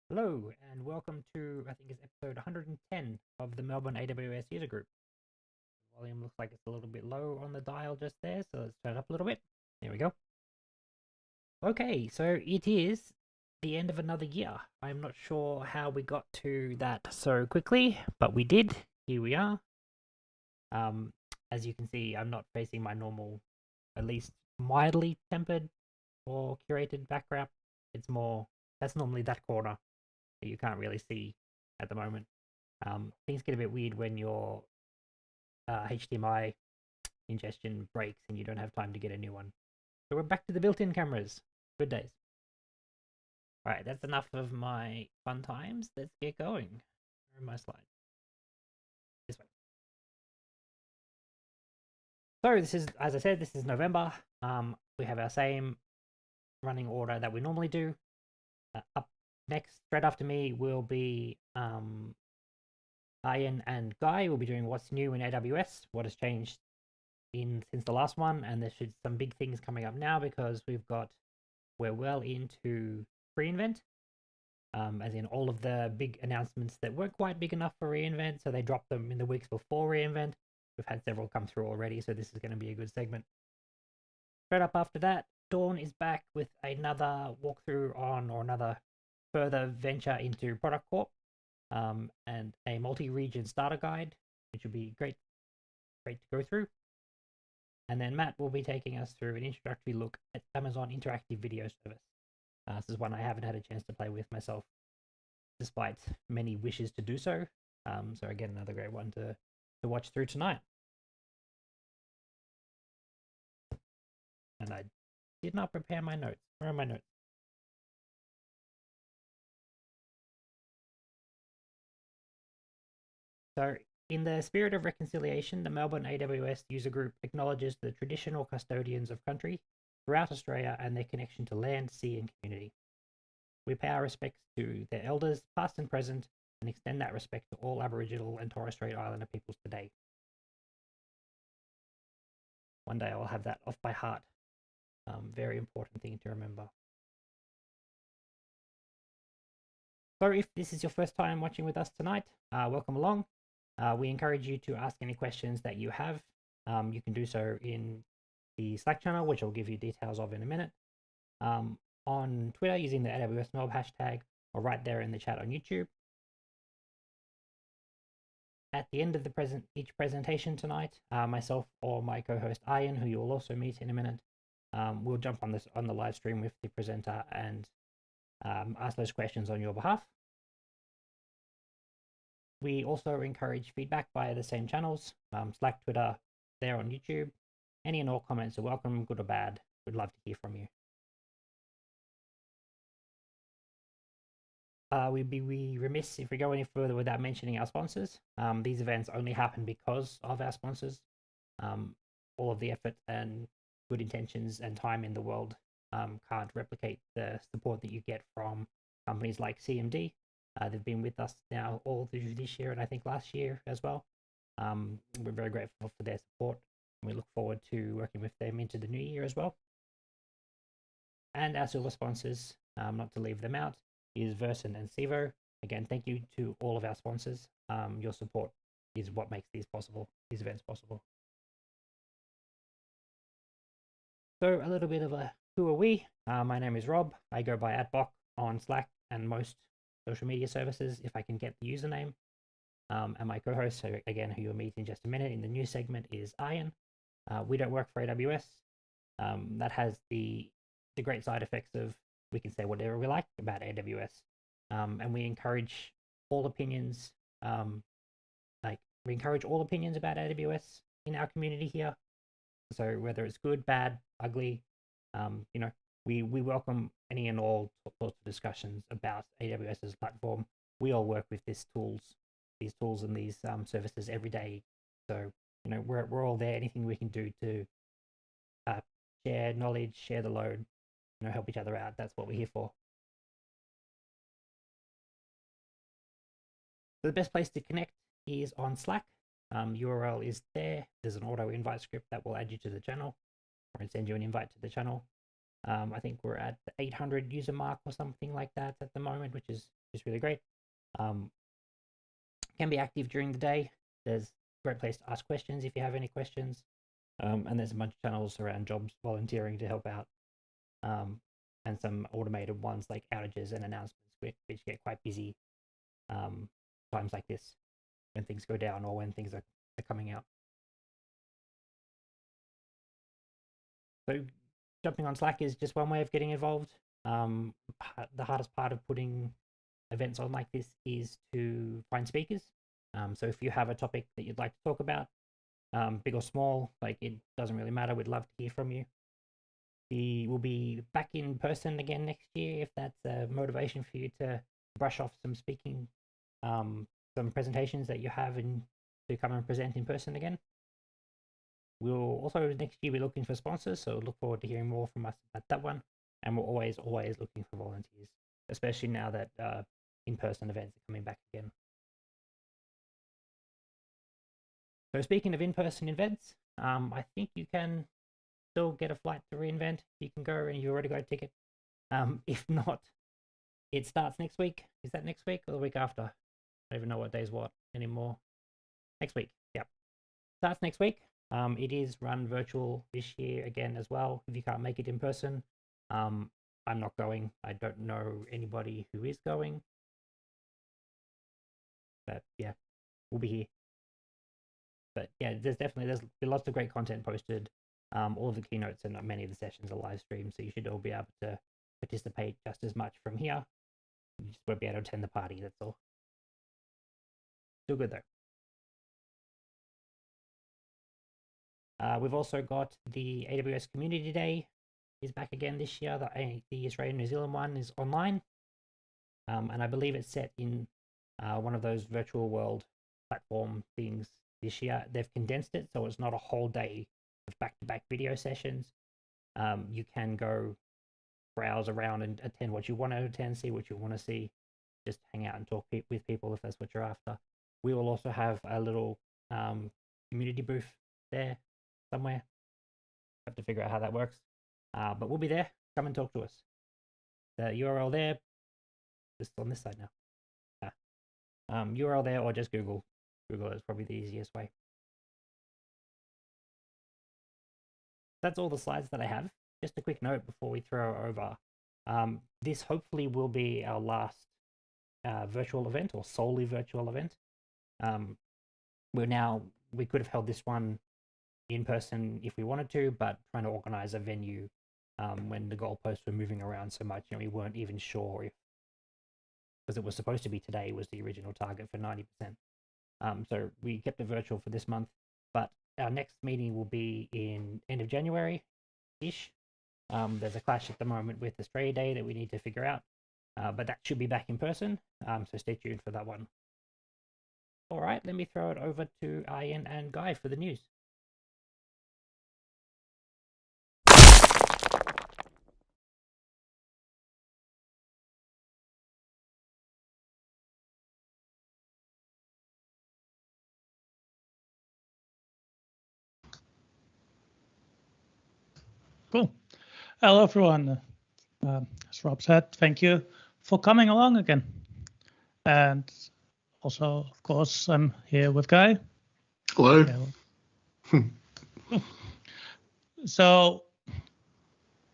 Hello and welcome to, I think it's episode 110 of the Melbourne AWS user group. The volume looks like it's a little bit low on the dial just there, so let's turn it up a little bit. There we go. Okay, so it is the end of another year. I'm not sure how we got to that so quickly, but we did. Here we are. As you can see, I'm not facing my normal, at least mildly tempered or curated background. It's more, that's normally that corner that you can't really see at the moment. Things get a bit weird when your HDMI ingestion breaks and you don't have time to get a new one. So we're back to the built-in cameras. Good days. Alright, that's enough of my fun times. Let's get going. Where are my slides? This way. So this is, as I said, this is November. We have our same running order that we normally do. Up next, straight after me, will be Ian and Guy will be doing what's new in AWS, what has changed since the last one, and there's some big things coming up now because we're well into reInvent, as in all of the big announcements that weren't quite big enough for reInvent, so they dropped them in the weeks before reInvent. We've had several come through already, so this is going to be a good segment. Straight up after that, Dawn is back with another walkthrough on, or another further venture into Product Corp, and a multi-region starter guide, which will be great to go through. And then Matt will be taking us through an introductory look at Amazon Interactive Video Service. This is one I haven't had a chance to play with myself, despite many wishes to do so. So again, another great one to watch through tonight. And I did not prepare my notes. Where are my notes? So, in the spirit of reconciliation, the Melbourne AWS user group acknowledges the traditional custodians of country throughout Australia and their connection to land, sea, and community. We pay our respects to their elders, past and present, and extend that respect to all Aboriginal and Torres Strait Islander peoples today. One day I will have that off by heart. Very important thing to remember. So if this is your first time watching with us tonight, welcome along. We encourage you to ask any questions that you have. You can do so in the Slack channel, which I'll give you details of in a minute. On Twitter using the AWS Melb hashtag, or right there in the chat on YouTube. at the end of each presentation tonight, myself or my co-host Ian, who you will also meet in a minute, we'll jump on the live stream with the presenter and ask those questions on your behalf. We also encourage feedback via the same channels, Slack, Twitter, there on YouTube. Any and all comments are welcome, good or bad. We'd love to hear from you. We'd be remiss if we go any further without mentioning our sponsors. These events only happen because of our sponsors. All of the effort and good intentions and time in the world can't replicate the support that you get from companies like CMD. They've been with us now all through this year and I think last year as well. We're very grateful for their support, and we look forward to working with them into the new year as well. And our silver sponsors, not to leave them out, is Versen and Sevo. Again, thank you to all of our sponsors. Your support is what makes these events possible. So a little bit of a who are we? My name is Rob. I go by @Bok on Slack and most social media services if I can get the username. And my co-host, so again, who you'll meet in just a minute in the news segment, is Ian. We don't work for AWS. That has the great side effects of we can say whatever we like about AWS, and we encourage all opinions. We encourage all opinions about AWS in our community here. So whether it's good, bad, ugly, we welcome any and all sorts of discussions about AWS's platform. We all work with these tools and these services every day. So we're all there. Anything we can do to share knowledge, share the load, help each other out. That's what we're here for. So the best place to connect is on Slack. URL is there. There's an auto invite script that will add you to the channel or send you an invite to the channel. I think we're at the 800 user mark or something like that at the moment, which is really great. Can be active during the day. There's a great place to ask questions if you have any questions. And there's a bunch of channels around jobs, volunteering to help out. And some automated ones like outages and announcements, which get quite busy times like this, when things go down or when things are coming out. So jumping on Slack is just one way of getting involved. The hardest part of putting events on like this is to find speakers. So if you have a topic that you'd like to talk about, big or small, it doesn't really matter. We'd love to hear from you. We'll be back in person again next year if that's a motivation for you to brush off some speaking, some presentations that you have and to come and present in person again. We'll also next year be looking for sponsors, so look forward to hearing more from us about that one. And we're always looking for volunteers, especially now that in-person events are coming back again. So speaking of in-person events, I think you can still get a flight to reInvent. You can go and you already got a ticket. If not, it starts next week. Is that next week or the week after? I don't even know what day's what anymore. Next week, yep. Starts next week. It is run virtual this year again as well. If you can't make it in person, I'm not going. I don't know anybody who is going. But yeah, we'll be here. But yeah, there's been lots of great content posted. All of the keynotes and many of the sessions are live streamed, so you should all be able to participate just as much from here. You just won't be able to attend the party, that's all. Still good though. We've also got the AWS Community Day is back again this year. The Australian New Zealand one is online. And I believe it's set in one of those virtual world platform things this year. They've condensed it, so it's not a whole day of back-to-back video sessions. You can go browse around and attend what you want to attend, see what you want to see, just hang out and talk with people if that's what you're after. We will also have a little community booth there somewhere. Have to figure out how that works. But we'll be there. Come and talk to us. The URL there, just on this side now. URL there, or just Google. Google is probably the easiest way. That's all the slides that I have. Just a quick note before we throw over. This hopefully will be our last virtual event or solely virtual event. we could have held this one in person if we wanted to, but trying to organize a venue when the goalposts were moving around so much, we weren't even sure if, because it was supposed to be today was the original target for 90%. So we kept it virtual for this month, but our next meeting will be in end of January-ish. There's a clash at the moment with Australia Day that we need to figure out, but that should be back in person, so stay tuned for that one. All right, let me throw it over to Ian and Guy for the news. Cool. Hello, everyone. As Rob said, thank you for coming along again. And also, of course, I'm here with Guy. Hello. So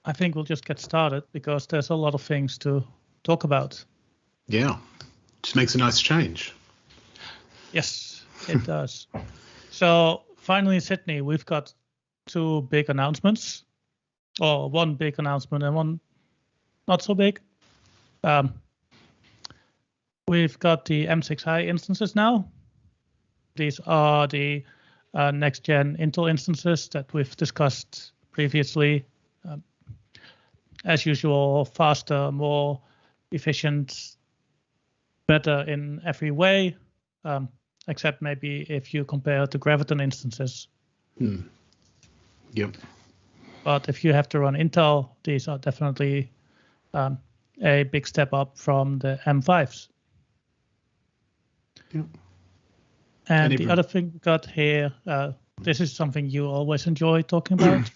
I think we'll just get started because there's a lot of things to talk about. Yeah, just makes a nice change. Yes, it does. So finally in Sydney, we've got two big announcements, or one big announcement and one not so big. We've got the M6i instances now. These are the next-gen Intel instances that we've discussed previously. As usual, faster, more efficient, better in every way, except maybe if you compare to Graviton instances. Yep. But if you have to run Intel, these are definitely a big step up from the M5s. Yep. And the other thing we got here, this is something you always enjoy talking about.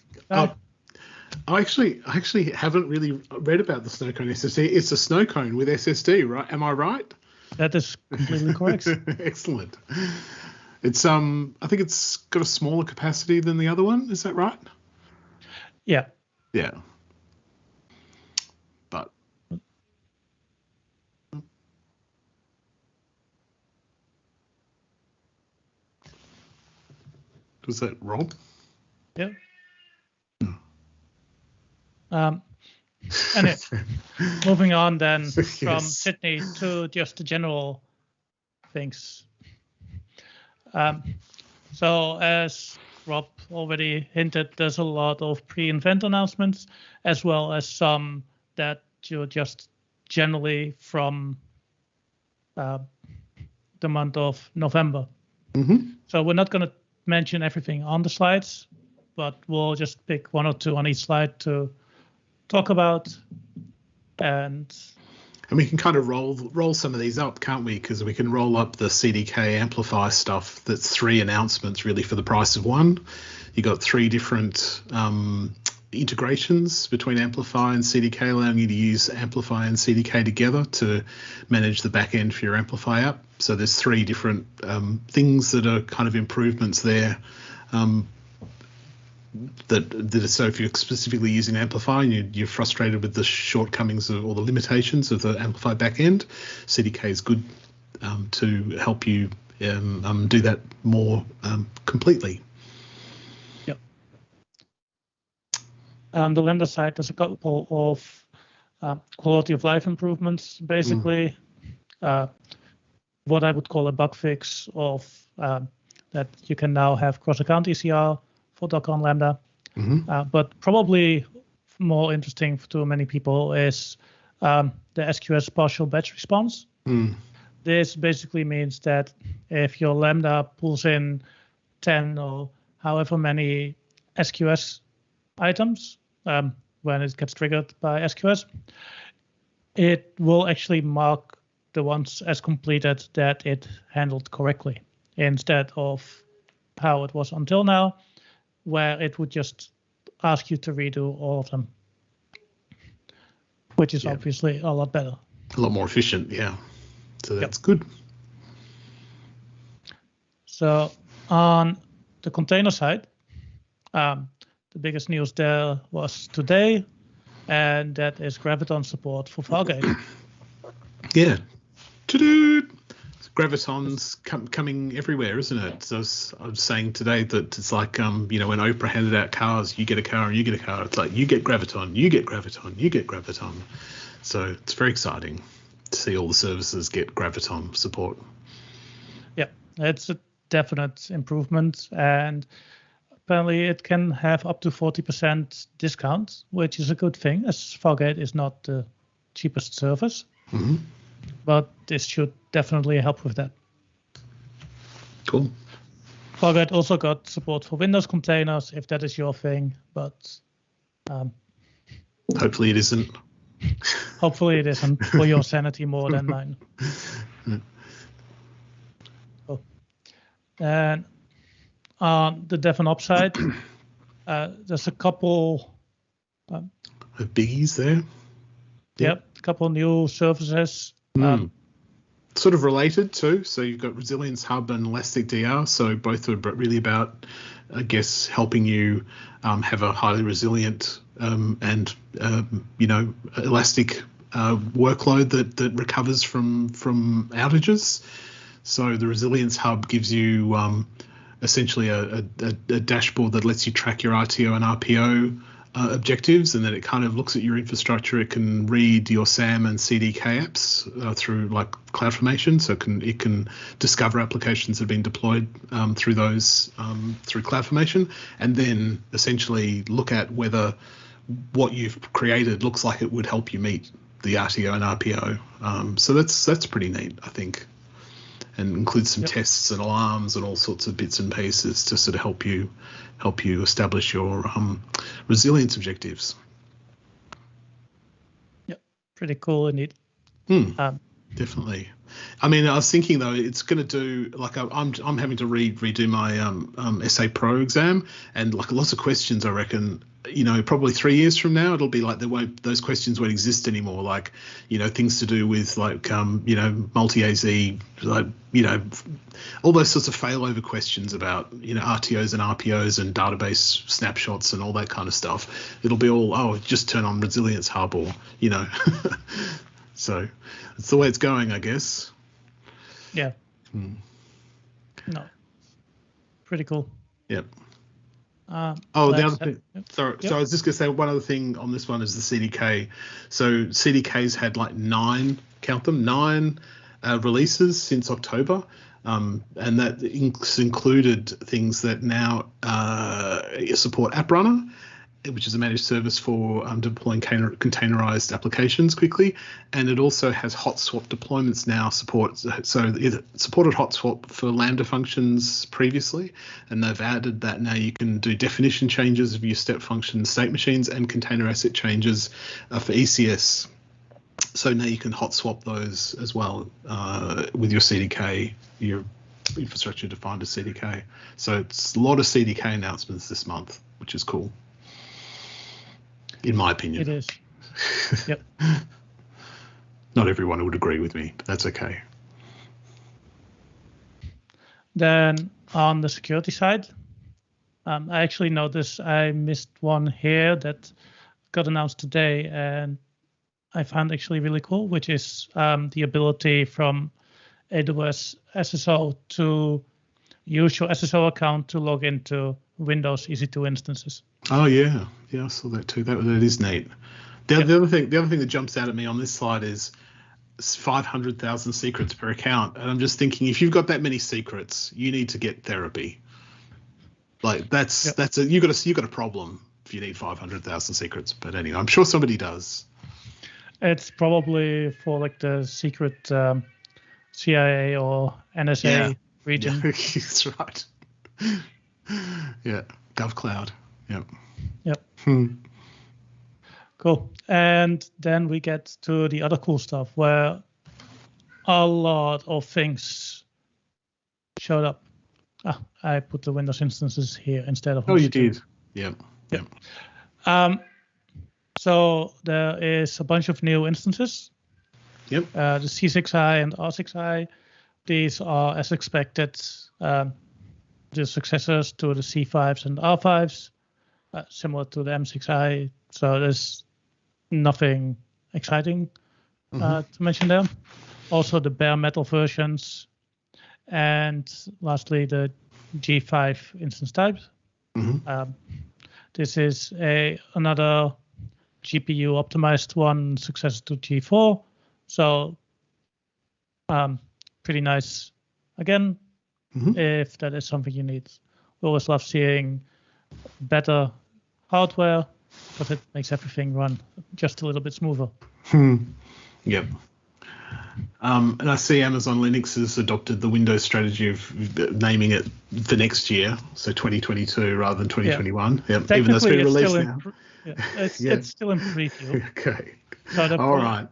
I actually haven't really read about the snow cone SSD. It's a snow cone with SSD, right? Am I right? That is completely correct. Excellent. It's I think it's got a smaller capacity than the other one. Is that right? Yeah. Yeah. But was that Rob? Yeah. Anyway, moving on then from Sydney to just the general things. So as Rob already hinted, there's a lot of pre-event announcements, as well as some that you just generally from the month of November. Mm-hmm. So we're not going to mention everything on the slides, but we'll just pick one or two on each slide to talk about. And we can kind of roll some of these up, can't we? Because we can roll up the CDK Amplify stuff. That's 3 announcements really for the price of one. You got 3 different integrations between Amplify and CDK, allowing you to use Amplify and CDK together to manage the back end for your Amplify app. So there's 3 different things that are kind of improvements there. So if you're specifically using Amplify and you're frustrated with the shortcomings or the limitations of the Amplify backend, CDK is good to help you do that more completely. Yep. On the Lambda side, there's a couple of quality of life improvements. Basically, what I would call a bug fix of that you can now have cross-account ECR for Docker on Lambda. Mm-hmm. But probably more interesting to many people is the SQS partial batch response. This basically means that if your Lambda pulls in 10 or however many SQS items when it gets triggered by SQS, it will actually mark the ones as completed that it handled correctly, instead of how it was until now, where it would just ask you to redo all of them, which is obviously a lot better. A lot more efficient, yeah. So that's good. So on the container side, the biggest news there was today, and that is Graviton support for Fargate. Yeah. Graviton's coming everywhere, isn't it? So I was saying today that it's like, when Oprah handed out cars, you get a car and you get a car. It's like, you get Graviton, you get Graviton, you get Graviton. So it's very exciting to see all the services get Graviton support. Yeah, it's a definite improvement. And apparently it can have up to 40% discount, which is a good thing, as Fargate is not the cheapest service. Mm-hmm. But this should definitely help with that. Cool. Fargate also got support for Windows containers, if that is your thing, but hopefully it isn't. Hopefully it isn't, for your sanity more than mine. Cool. And on the DevOps side, there's a couple biggies there. Yep, a couple new services. Sort of related too. So you've got Resilience Hub and Elastic DR. So both are really about, I guess, helping you have a highly resilient and elastic workload that recovers from outages. So the Resilience Hub gives you essentially a dashboard that lets you track your RTO and RPO objectives, and then it kind of looks at your infrastructure. It can read your SAM and CDK apps through like CloudFormation, so it can discover applications that have been deployed through those through CloudFormation, and then essentially look at whether what you've created looks like it would help you meet the RTO and RPO. So that's pretty neat, I think, and includes some tests and alarms and all sorts of bits and pieces to sort of help you establish your resilience objectives. Yep, pretty cool indeed. Definitely. I mean, I was thinking though, it's going to do like I'm having to redo my SA Pro exam, and like lots of questions. I reckon, probably 3 years from now, it'll be like those questions won't exist anymore. Like, things to do with like multi-AZ, like all those sorts of failover questions about RTOs and RPOs and database snapshots and all that kind of stuff. It'll be all just turn on Resilience Hub or So it's the way it's going, I guess. Yeah. No. Pretty cool. Yep. The other thing. Sorry, so I was just going to say one other thing on this one is the CDK. So CDK's had like 9 releases since October. And that included things that now support App Runner, which is a managed service for deploying containerized applications quickly, and it also has hot swap deployments now support. So it supported hot swap for Lambda functions previously, and they've added that now you can do definition changes of your step function state machines and container asset changes for ECS. So now you can hot swap those as well with your CDK, your infrastructure defined as CDK. So it's a lot of CDK announcements this month, which is cool. In my opinion. It is. Yep. Not everyone would agree with me, but that's okay. Then on the security side, I actually noticed I missed one here that got announced today, and I found actually really cool, which is the ability from AWS SSO to use your SSO account to log into Windows EC2 instances. Oh yeah, I saw that too. That is neat. The other thing that jumps out at me on this slide is 500,000 secrets per account, and I'm just thinking, if you've got that many secrets, you need to get therapy. Like you got a problem if you need 500,000 secrets. But anyway, I'm sure somebody does. It's probably for like the secret CIA or NSA region. Yeah, that's right. Yeah, GovCloud. Yep. Cool. And then we get to the other cool stuff where a lot of things showed up. I put the Windows instances here instead of. Oh, you did. Yep. So there is a bunch of new instances. Yep. The C6i and R6i. These are, as expected, the successors to the C5s and R5s, similar to the M6i. So there's nothing exciting to mention there. Also, the bare metal versions And lastly, the G5 instance type. This is another GPU optimized one, successor to G4. So pretty nice. Again, if that is something you need. We always love seeing better hardware because it makes everything run just a little bit smoother. Yep. And I see Amazon Linux has adopted the Windows strategy of naming it for next year, so 2022 rather than 2021. Yeah. Yep. Even though it's been released now. It's still in preview. Okay. So all right.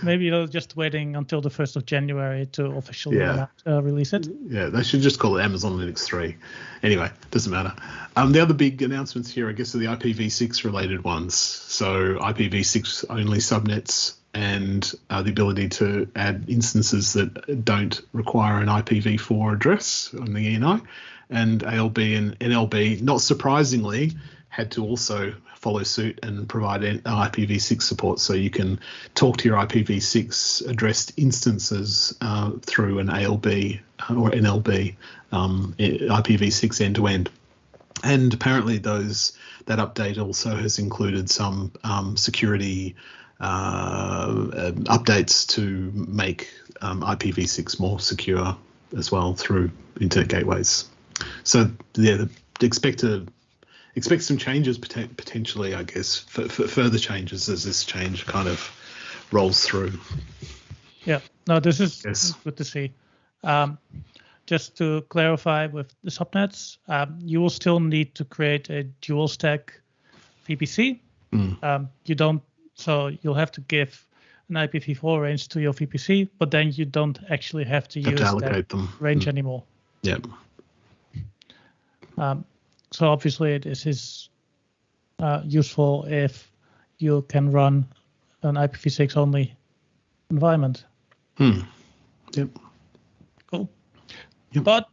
Maybe they're just waiting until the 1st of January to officially release it. Yeah, they should just call it Amazon Linux 3. Anyway, doesn't matter. The other big announcements here, I guess, are the IPv6 related ones. So IPv6 only subnets and the ability to add instances that don't require an IPv4 address on the ENI. And ALB and NLB, not surprisingly, had to also follow suit and provide IPv6 support, so you can talk to your IPv6 addressed instances through an ALB or NLB IPv6 end-to-end. And apparently that update also has included some security updates to make IPv6 more secure as well through internet gateways. So expect some changes potentially, I guess, for further changes as this change kind of rolls through. Yeah, no, this is good to see. Just to clarify with the subnets, you will still need to create a dual stack VPC. So you'll have to give an IPv4 range to your VPC, but then you don't actually have to use that range anymore. Yeah. So obviously this is useful if you can run an IPv6 only environment. Yep. Cool. Yep. But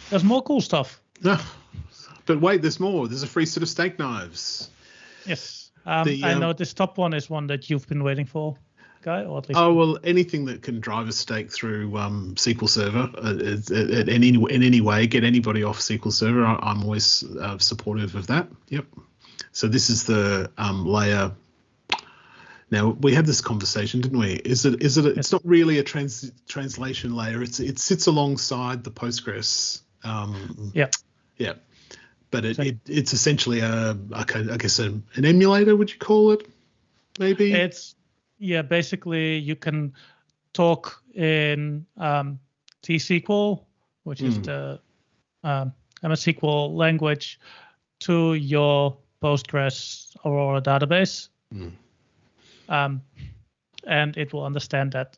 there's more cool stuff. Yeah. But wait, there's more. There's a free set of steak knives. Yes. I know this top one is one that you've been waiting for, Guy, or at least. Oh, well, anything that can drive a stake through SQL Server in any way, get anybody off SQL Server, I'm always supportive of that. Yep. So this is the layer. Now, we had this conversation, didn't we? It's not really a translation layer. It sits alongside the Postgres. Yeah. But it's essentially I guess an emulator, would you call it? Maybe basically you can talk in T-SQL, which is the MS SQL language, to your Postgres Aurora database, and it will understand that.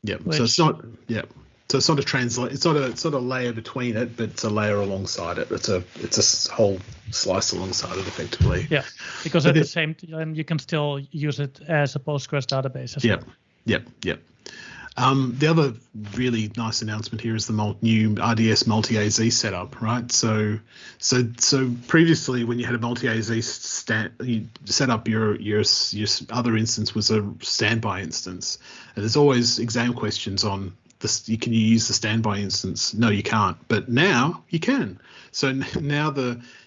Yeah. So it's not. Yeah. So it's not a translate. It's not a layer between it, but it's a layer alongside it. It's a whole slice alongside it, effectively. Yeah, because at the same time you can still use it as a Postgres database as well. Yep. The other really nice announcement here is the new RDS multi-AZ setup, right? So previously when you had a multi-AZ you set up your other instance was a standby instance, and there's always exam questions on. Can you use the standby instance? No, you can't. But now you can. So now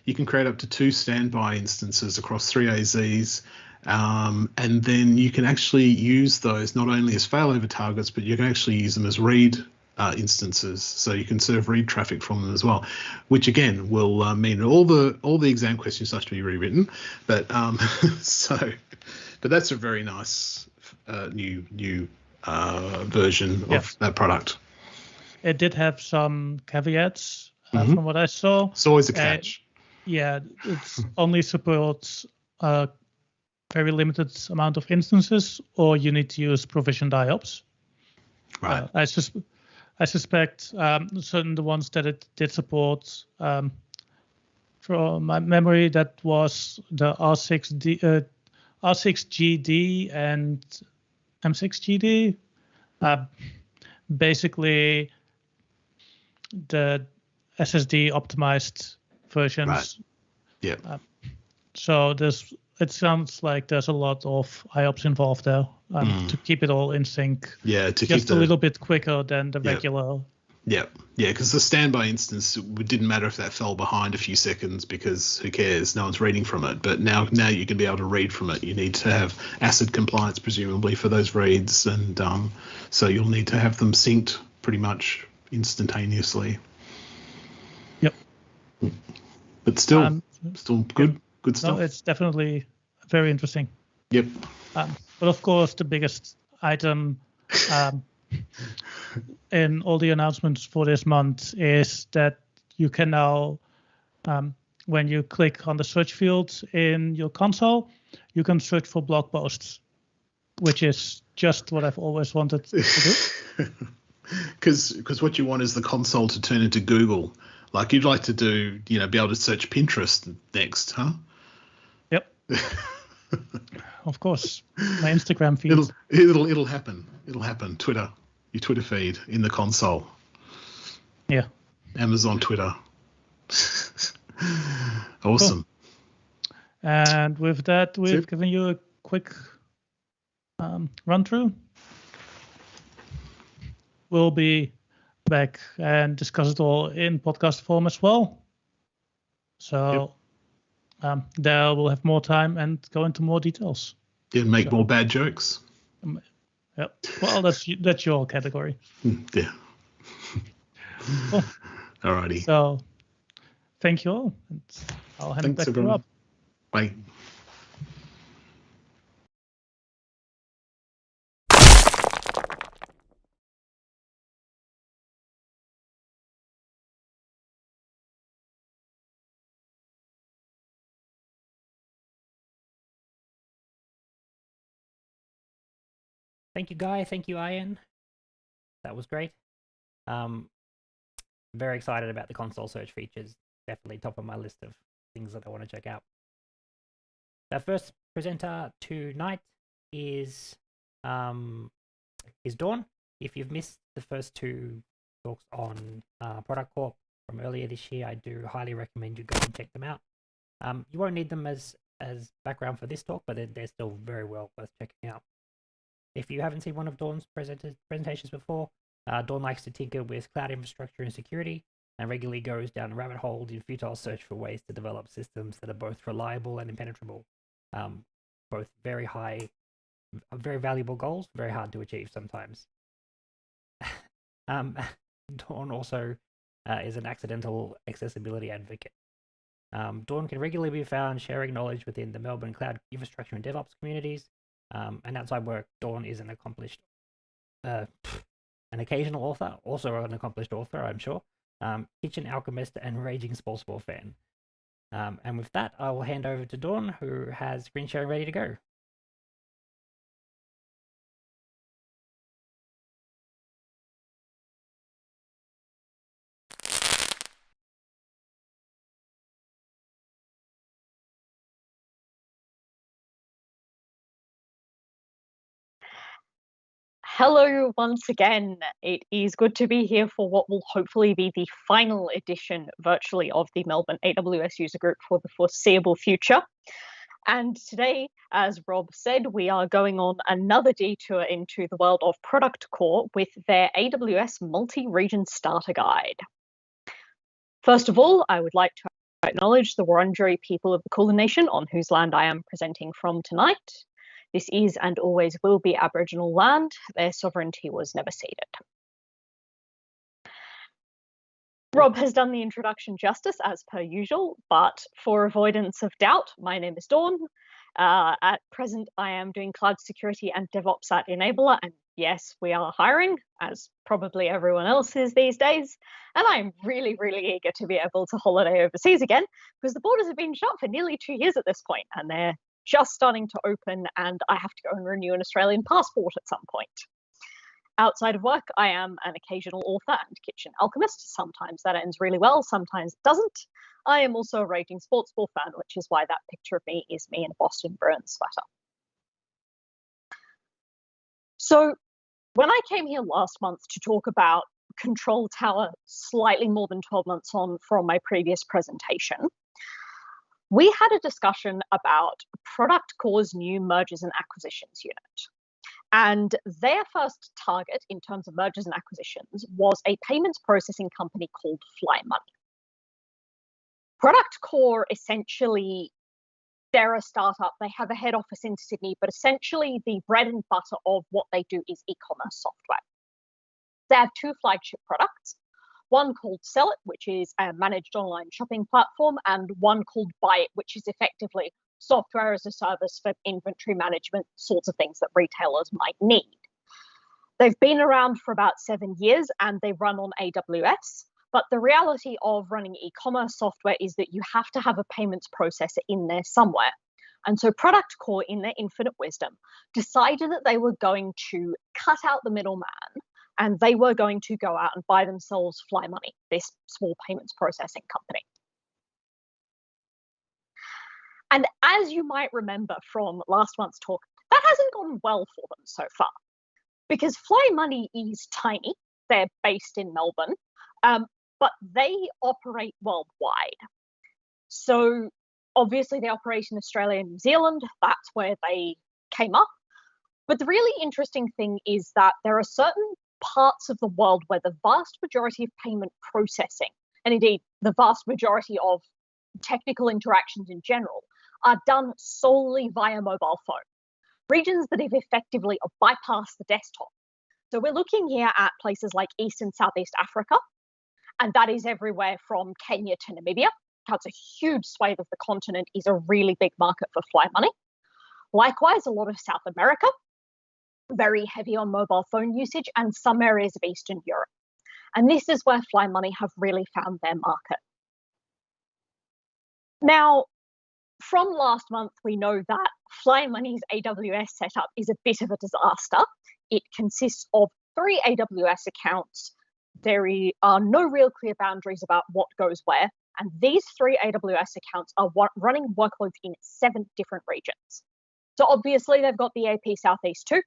you can create up to 2 standby instances across 3 AZs, and then you can actually use those not only as failover targets, but you can actually use them as read instances. So you can serve read traffic from them as well, which again will mean all the exam questions have to be rewritten. But but that's a very nice new version of that product. It did have some caveats from what I saw. It's always a catch. It only supports a very limited amount of instances, or you need to use provisioned IOPS. Right. I suspect certain the ones that it did support, from my memory, that was the R6GD and M6GD, basically the SSD optimized versions. Right. Yeah. So it sounds like there's a lot of IOPS involved there to keep it all in sync. Yeah, to just keep a little bit quicker than the regular Yeah, because the standby instance, it didn't matter if that fell behind a few seconds because who cares? No one's reading from it. But now you can be able to read from it. You need to have ACID compliance, presumably, for those reads, and so you'll need to have them synced pretty much instantaneously. Yep. But still good, yep. Good stuff. No, it's definitely very interesting. Yep. But of course, the biggest item in all the announcements for this month is that you can now, when you click on the search field in your console, you can search for blog posts, which is just what I've always wanted to do. Because what you want is the console to turn into Google. Like you'd like to do, be able to search Pinterest next, huh? Yep. Of course, my Instagram feed. It'll happen. It'll happen. Twitter, your Twitter feed in the console. Yeah. Amazon Twitter. Awesome. Cool. And with that, we've given you a quick run through. We'll be back and discuss it all in podcast form as well. So there we'll have more time and go into more details. Yeah, make more bad jokes. Yep. Well, that's your category. Yeah. Cool. Alrighty. So thank you all. And I'll hand it back to Rob. Bye. Thank you, Guy. Thank you, Ian. That was great. Very excited about the console search features. Definitely top of my list of things that I want to check out. Our first presenter tonight is Dawn. If you've missed the first two talks on Product Corp from earlier this year, I do highly recommend you go and check them out. You won't need them as background for this talk, but they're still very well worth checking out. If you haven't seen one of Dawn's presentations before, Dawn likes to tinker with cloud infrastructure and security, and regularly goes down a rabbit hole in futile search for ways to develop systems that are both reliable and impenetrable. Both very valuable goals, very hard to achieve sometimes. Dawn also is an accidental accessibility advocate. Dawn can regularly be found sharing knowledge within the Melbourne cloud infrastructure and DevOps communities. And outside work, Dawn is an occasional author, also an accomplished author, I'm sure, kitchen alchemist, and raging sportsball fan. And with that, I will hand over to Dawn, who has screen sharing ready to go. Hello once again. It is good to be here for what will hopefully be the final edition virtually of the Melbourne AWS user group for the foreseeable future. And today, as Rob said, we are going on another detour into the world of Product Core with their AWS multi-region starter guide. First of all, I would like to acknowledge the Wurundjeri people of the Kulin Nation, on whose land I am presenting from tonight. This is and always will be Aboriginal land. Their sovereignty was never ceded. Rob has done the introduction justice as per usual, but for avoidance of doubt, my name is Dawn. At present, I am doing cloud security and DevOps at Enabler, and yes, we are hiring, as probably everyone else is these days. And I'm really, really eager to be able to holiday overseas again, because the borders have been shut for nearly 2 years at this point, and they're just starting to open, and I have to go and renew an Australian passport at some point. Outside of work, I am an occasional author and kitchen alchemist. Sometimes that ends really well, sometimes it doesn't. I am also a raging sports ball fan, which is why that picture of me is me in a Boston Bruins sweater. So when I came here last month to talk about Control Tower, slightly more than 12 months on from my previous presentation, we had a discussion about Product Core's new mergers and acquisitions unit. And their first target in terms of mergers and acquisitions was a payments processing company called Fly Money. Product Core, essentially, they're a startup. They have a head office in Sydney, but essentially the bread and butter of what they do is e-commerce software. They have two flagship products, one called Sell It, which is a managed online shopping platform, and one called Buy It, which is effectively software as a service for inventory management, sorts of things that retailers might need. They've been around for about 7 years and they run on AWS. But the reality of running e-commerce software is that you have to have a payments processor in there somewhere. And so Product Core, in their infinite wisdom, decided that they were going to cut out the middleman and they were going to go out and buy themselves Fly Money, this small payments processing company. And as you might remember from last month's talk, that hasn't gone well for them so far, because Fly Money is tiny. They're based in Melbourne, but they operate worldwide. So obviously they operate in Australia and New Zealand. That's where they came up. But the really interesting thing is that there are certain parts of the world where the vast majority of payment processing, and indeed the vast majority of technical interactions in general, are done solely via mobile phone. Regions that have effectively bypassed the desktop. So we're looking here at places like East and Southeast Africa, and that is everywhere from Kenya to Namibia. That's a huge swathe of the continent, is a really big market for Fly Money. Likewise, a lot of South America, very heavy on mobile phone usage, and some areas of Eastern Europe. And this is where Fly Money have really found their market. Now, from last month, we know that Fly Money's AWS setup is a bit of a disaster. It consists of 3 AWS accounts. There are no real clear boundaries about what goes where. And these 3 AWS accounts are running workloads in 7 different regions. So obviously they've got the AP Southeast too.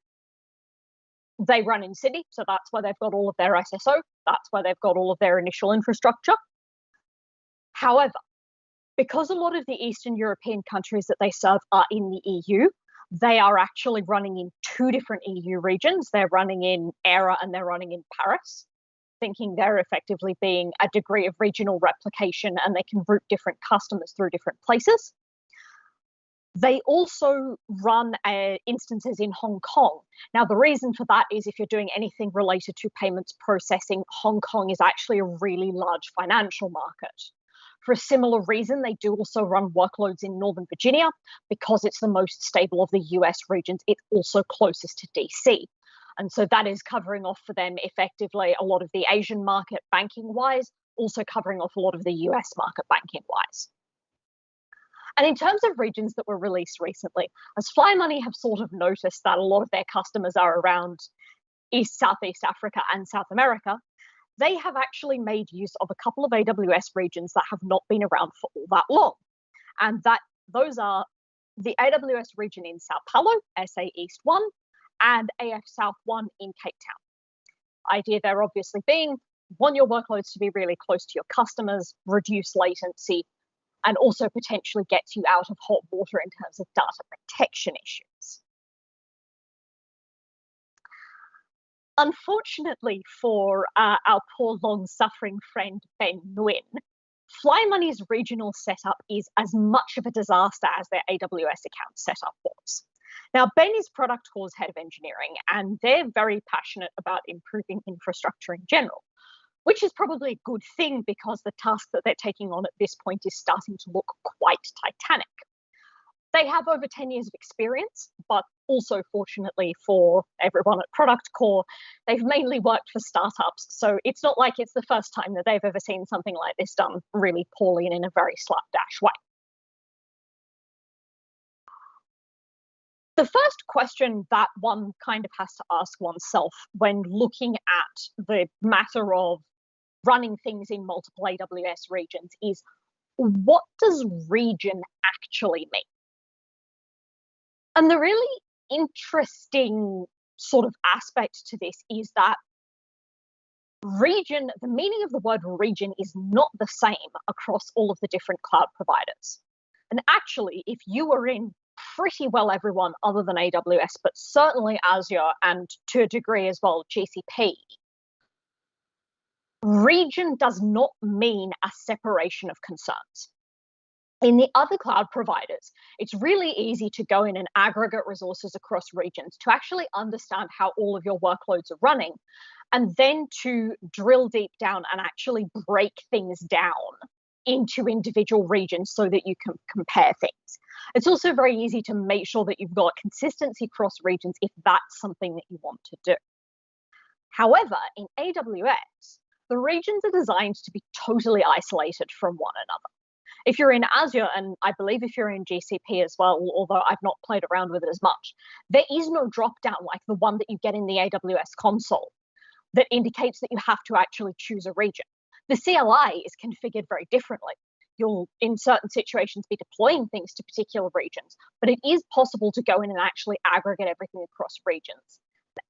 They run in Sydney, so that's where they've got all of their SSO. That's where they've got all of their initial infrastructure. However, because a lot of the Eastern European countries that they serve are in the EU, they are actually running in 2 different EU regions. They're running in ERA and they're running in Paris, thinking they're effectively being a degree of regional replication and they can route different customers through different places. They also run instances in Hong Kong. Now, the reason for that is if you're doing anything related to payments processing, Hong Kong is actually a really large financial market. For a similar reason, they do also run workloads in Northern Virginia because it's the most stable of the US regions. It's also closest to DC. And so that is covering off for them effectively a lot of the Asian market banking-wise, also covering off a lot of the US market banking-wise. And in terms of regions that were released recently, as Fly Money have sort of noticed that a lot of their customers are around East, Southeast Africa and South America, they have actually made use of a couple of AWS regions that have not been around for all that long. And those are the AWS region in Sao Paulo, SA East 1, and AF South 1 in Cape Town. Idea there obviously being, want your workloads to be really close to your customers, reduce latency, and also potentially gets you out of hot water in terms of data protection issues. Unfortunately for our poor long-suffering friend Ben Nguyen, Fly Money's regional setup is as much of a disaster as their AWS account setup was. Now, Ben is Product Core's head of engineering, and they're very passionate about improving infrastructure in general, which is probably a good thing because the task that they're taking on at this point is starting to look quite titanic. They have over 10 years of experience, but also fortunately for everyone at Product Core, they've mainly worked for startups. So it's not like it's the first time that they've ever seen something like this done really poorly and in a very slapdash way. The first question that one kind of has to ask oneself when looking at the matter of running things in multiple AWS regions is, what does region actually mean? And the really interesting sort of aspect to this is that region, the meaning of the word region is not the same across all of the different cloud providers. And actually, if you were in pretty well everyone other than AWS, but certainly Azure and to a degree as well GCP, region does not mean a separation of concerns. In the other cloud providers, it's really easy to go in and aggregate resources across regions to actually understand how all of your workloads are running, and then to drill deep down and actually break things down into individual regions so that you can compare things. It's also very easy to make sure that you've got consistency across regions if that's something that you want to do. However, in AWS, the regions are designed to be totally isolated from one another. If you're in Azure, and I believe if you're in GCP as well, although I've not played around with it as much, there is no drop-down like the one that you get in the AWS console that indicates that you have to actually choose a region. The CLI is configured very differently. You'll, in certain situations, be deploying things to particular regions, but it is possible to go in and actually aggregate everything across regions.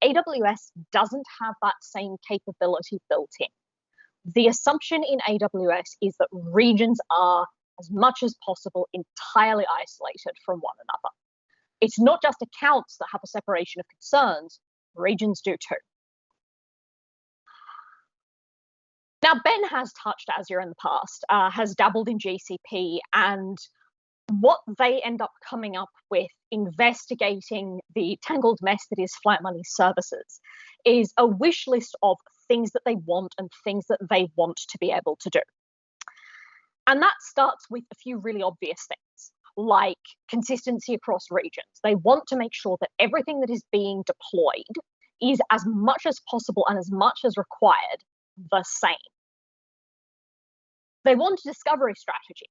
The AWS doesn't have that same capability built in. The assumption in AWS is that regions are, as much as possible, entirely isolated from one another. It's not just accounts that have a separation of concerns, regions do too. Now, Ben has touched Azure in the past, has dabbled in GCP, and what they end up coming up with investigating the tangled mess that is Flight Money services is a wish list of things that they want and things that they want to be able to do. And that starts with a few really obvious things, like consistency across regions. They want to make sure that everything that is being deployed is, as much as possible and as much as required, the same. They want a discovery strategy.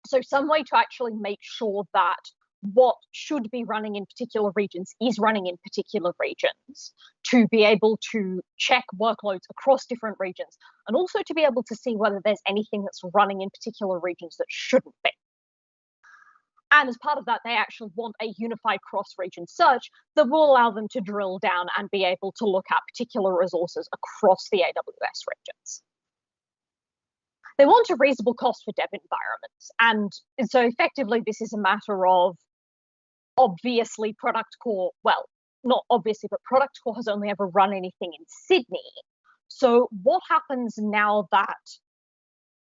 So some way to actually make sure that what should be running in particular regions is running in particular regions, to be able to check workloads across different regions, and also to be able to see whether there's anything that's running in particular regions that shouldn't be. And as part of that, they actually want a unified cross-region search that will allow them to drill down and be able to look at particular resources across the AWS regions. They want a reasonable cost for dev environments. And so effectively, this is a matter of, obviously, Product Core, well, not obviously, but Product Core has only ever run anything in Sydney. So what happens now that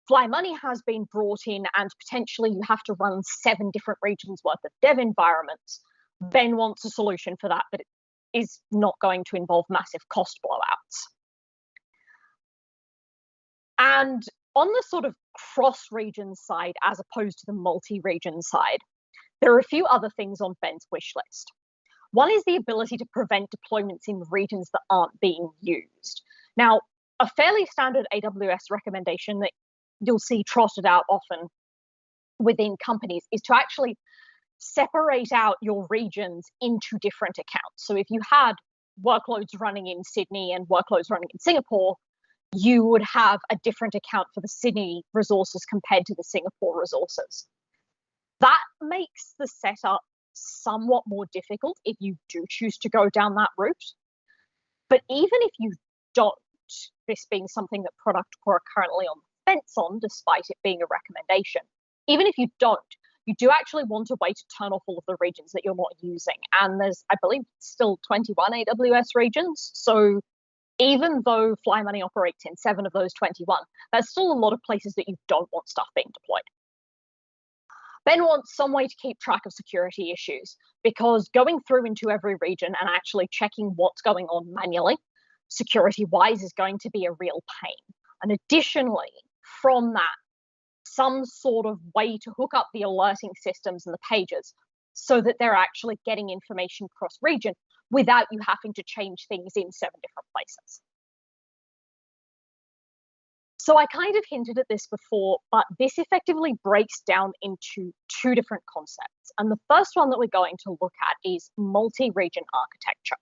Fly Money has been brought in and potentially you have to run 7 different regions worth of dev environments? Ben wants a solution for that, but it is not going to involve massive cost blowouts. And on the sort of cross-region side, as opposed to the multi-region side, there are a few other things on Ben's wish list. One is the ability to prevent deployments in regions that aren't being used. Now, a fairly standard AWS recommendation that you'll see trotted out often within companies is to actually separate out your regions into different accounts. So if you had workloads running in Sydney and workloads running in Singapore, you would have a different account for the Sydney resources compared to the Singapore resources. That makes the setup somewhat more difficult if you do choose to go down that route. But even if you don't, this being something that Product Core are currently on the fence on, despite it being a recommendation, even if you don't, you do actually want a way to turn off all of the regions that you're not using. And there's, I believe, still 21 AWS regions. So even though Fly Money operates in 7 of those 21, there's still a lot of places that you don't want stuff being deployed. Ben wants some way to keep track of security issues, because going through into every region and actually checking what's going on manually, security-wise, is going to be a real pain. And additionally, from that, some sort of way to hook up the alerting systems and the pages so that they're actually getting information cross-region without you having to change things in 7 different places. So I kind of hinted at this before, but this effectively breaks down into 2 different concepts. And the first one that we're going to look at is multi-region architecture.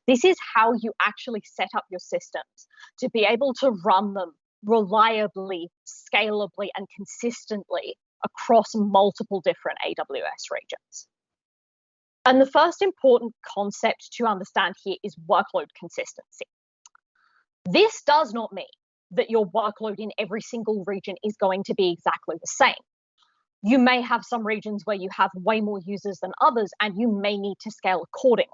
This is how you actually set up your systems to be able to run them reliably, scalably, and consistently across multiple different AWS regions. And the first important concept to understand here is workload consistency. This does not mean that your workload in every single region is going to be exactly the same. You may have some regions where you have way more users than others, and you may need to scale accordingly.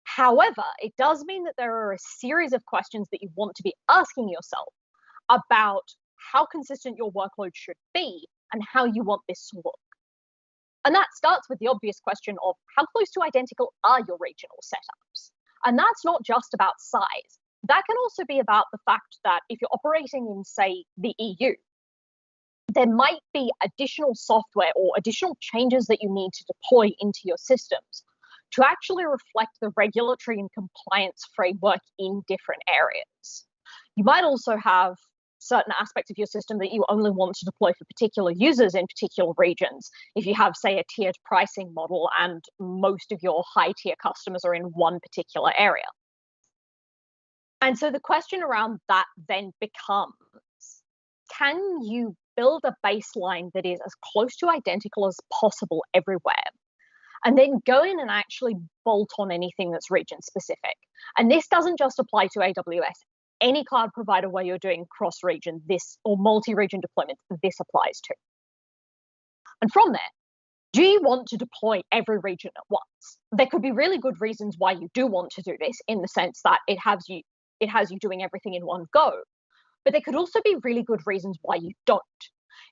However, it does mean that there are a series of questions that you want to be asking yourself about how consistent your workload should be and how you want this to look. And that starts with the obvious question of how close to identical are your regional setups? And that's not just about size. That can also be about the fact that if you're operating in, say, the EU, there might be additional software or additional changes that you need to deploy into your systems to actually reflect the regulatory and compliance framework in different areas. You might also have certain aspects of your system that you only want to deploy for particular users in particular regions. If you have, say, a tiered pricing model and most of your high tier customers are in one particular area. And so the question around that then becomes, can you build a baseline that is as close to identical as possible everywhere? And then go in and actually bolt on anything that's region specific. And this doesn't just apply to AWS. Any cloud provider where you're doing cross-region this or multi-region deployments, this applies to. And from there, do you want to deploy every region at once? There could be really good reasons why you do want to do this, in the sense that it has you doing everything in one go. But there could also be really good reasons why you don't.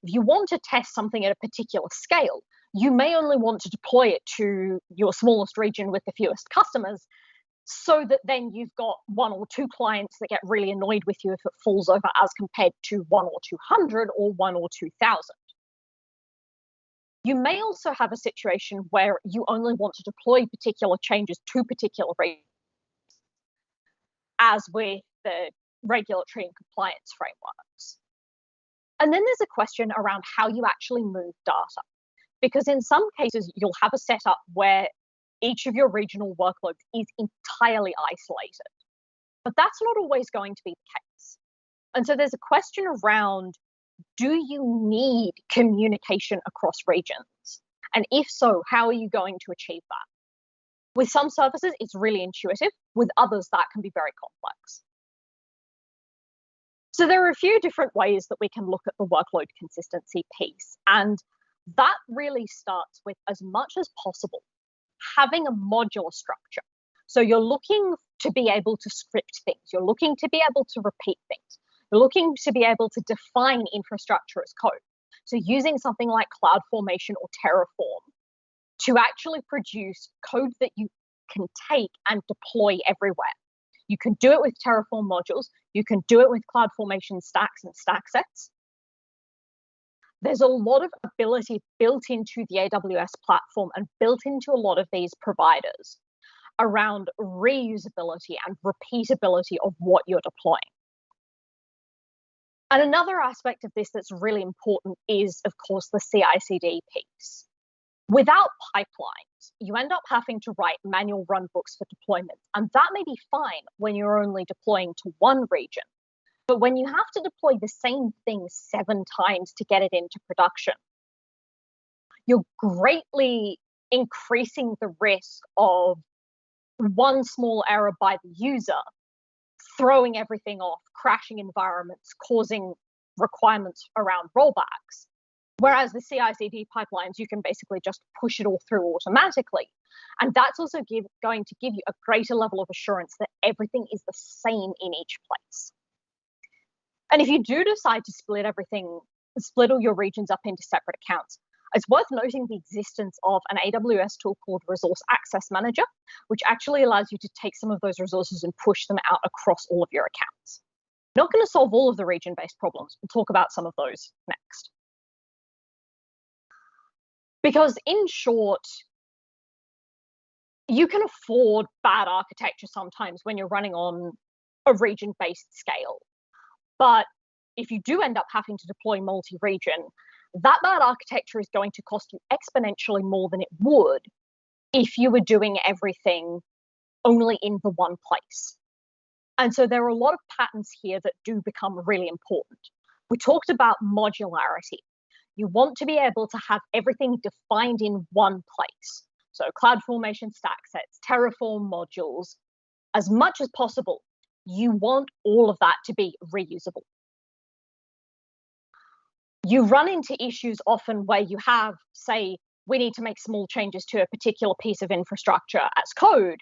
If you want to test something at a particular scale, you may only want to deploy it to your smallest region with the fewest customers, so that then you've got 1 or 2 clients that get really annoyed with you if it falls over, as compared to 1 or 200 or 1 or 2,000. You may also have a situation where you only want to deploy particular changes to particular regions, as with the regulatory and compliance frameworks. And then there's a question around how you actually move data. Because in some cases, you'll have a setup where each of your regional workloads is entirely isolated. But that's not always going to be the case. And so there's a question around, do you need communication across regions? And if so, how are you going to achieve that? With some services, it's really intuitive. With others, that can be very complex. So there are a few different ways that we can look at the workload consistency piece. And that really starts with, as much as possible, having a modular structure. So you're looking to be able to script things. You're looking to be able to repeat things. You're looking to be able to define infrastructure as code. So using something like CloudFormation or Terraform to actually produce code that you can take and deploy everywhere. You can do it with Terraform modules. You can do it with CloudFormation stacks and stack sets. There's a lot of ability built into the AWS platform and built into a lot of these providers around reusability and repeatability of what you're deploying. And another aspect of this that's really important is, of course, the CI/CD piece. Without pipelines, you end up having to write manual runbooks for deployment, and that may be fine when you're only deploying to one region. But when you have to deploy the same thing 7 times to get it into production, you're greatly increasing the risk of one small error by the user throwing everything off, crashing environments, causing requirements around rollbacks. Whereas the CI/CD pipelines, you can basically just push it all through automatically. And that's also going to give you a greater level of assurance that everything is the same in each place. And if you do decide to split all your regions up into separate accounts, it's worth noting the existence of an AWS tool called Resource Access Manager, which actually allows you to take some of those resources and push them out across all of your accounts. Not going to solve all of the region-based problems. We'll talk about some of those next. Because in short, you can afford bad architecture sometimes when you're running on a region-based scale. But if you do end up having to deploy multi-region, that bad architecture is going to cost you exponentially more than it would if you were doing everything only in the one place. And so there are a lot of patterns here that do become really important. We talked about modularity. You want to be able to have everything defined in one place. So CloudFormation stack sets, Terraform modules, as much as possible, you want all of that to be reusable. you run into issues often where you have, say, we need to make small changes to a particular piece of infrastructure as code,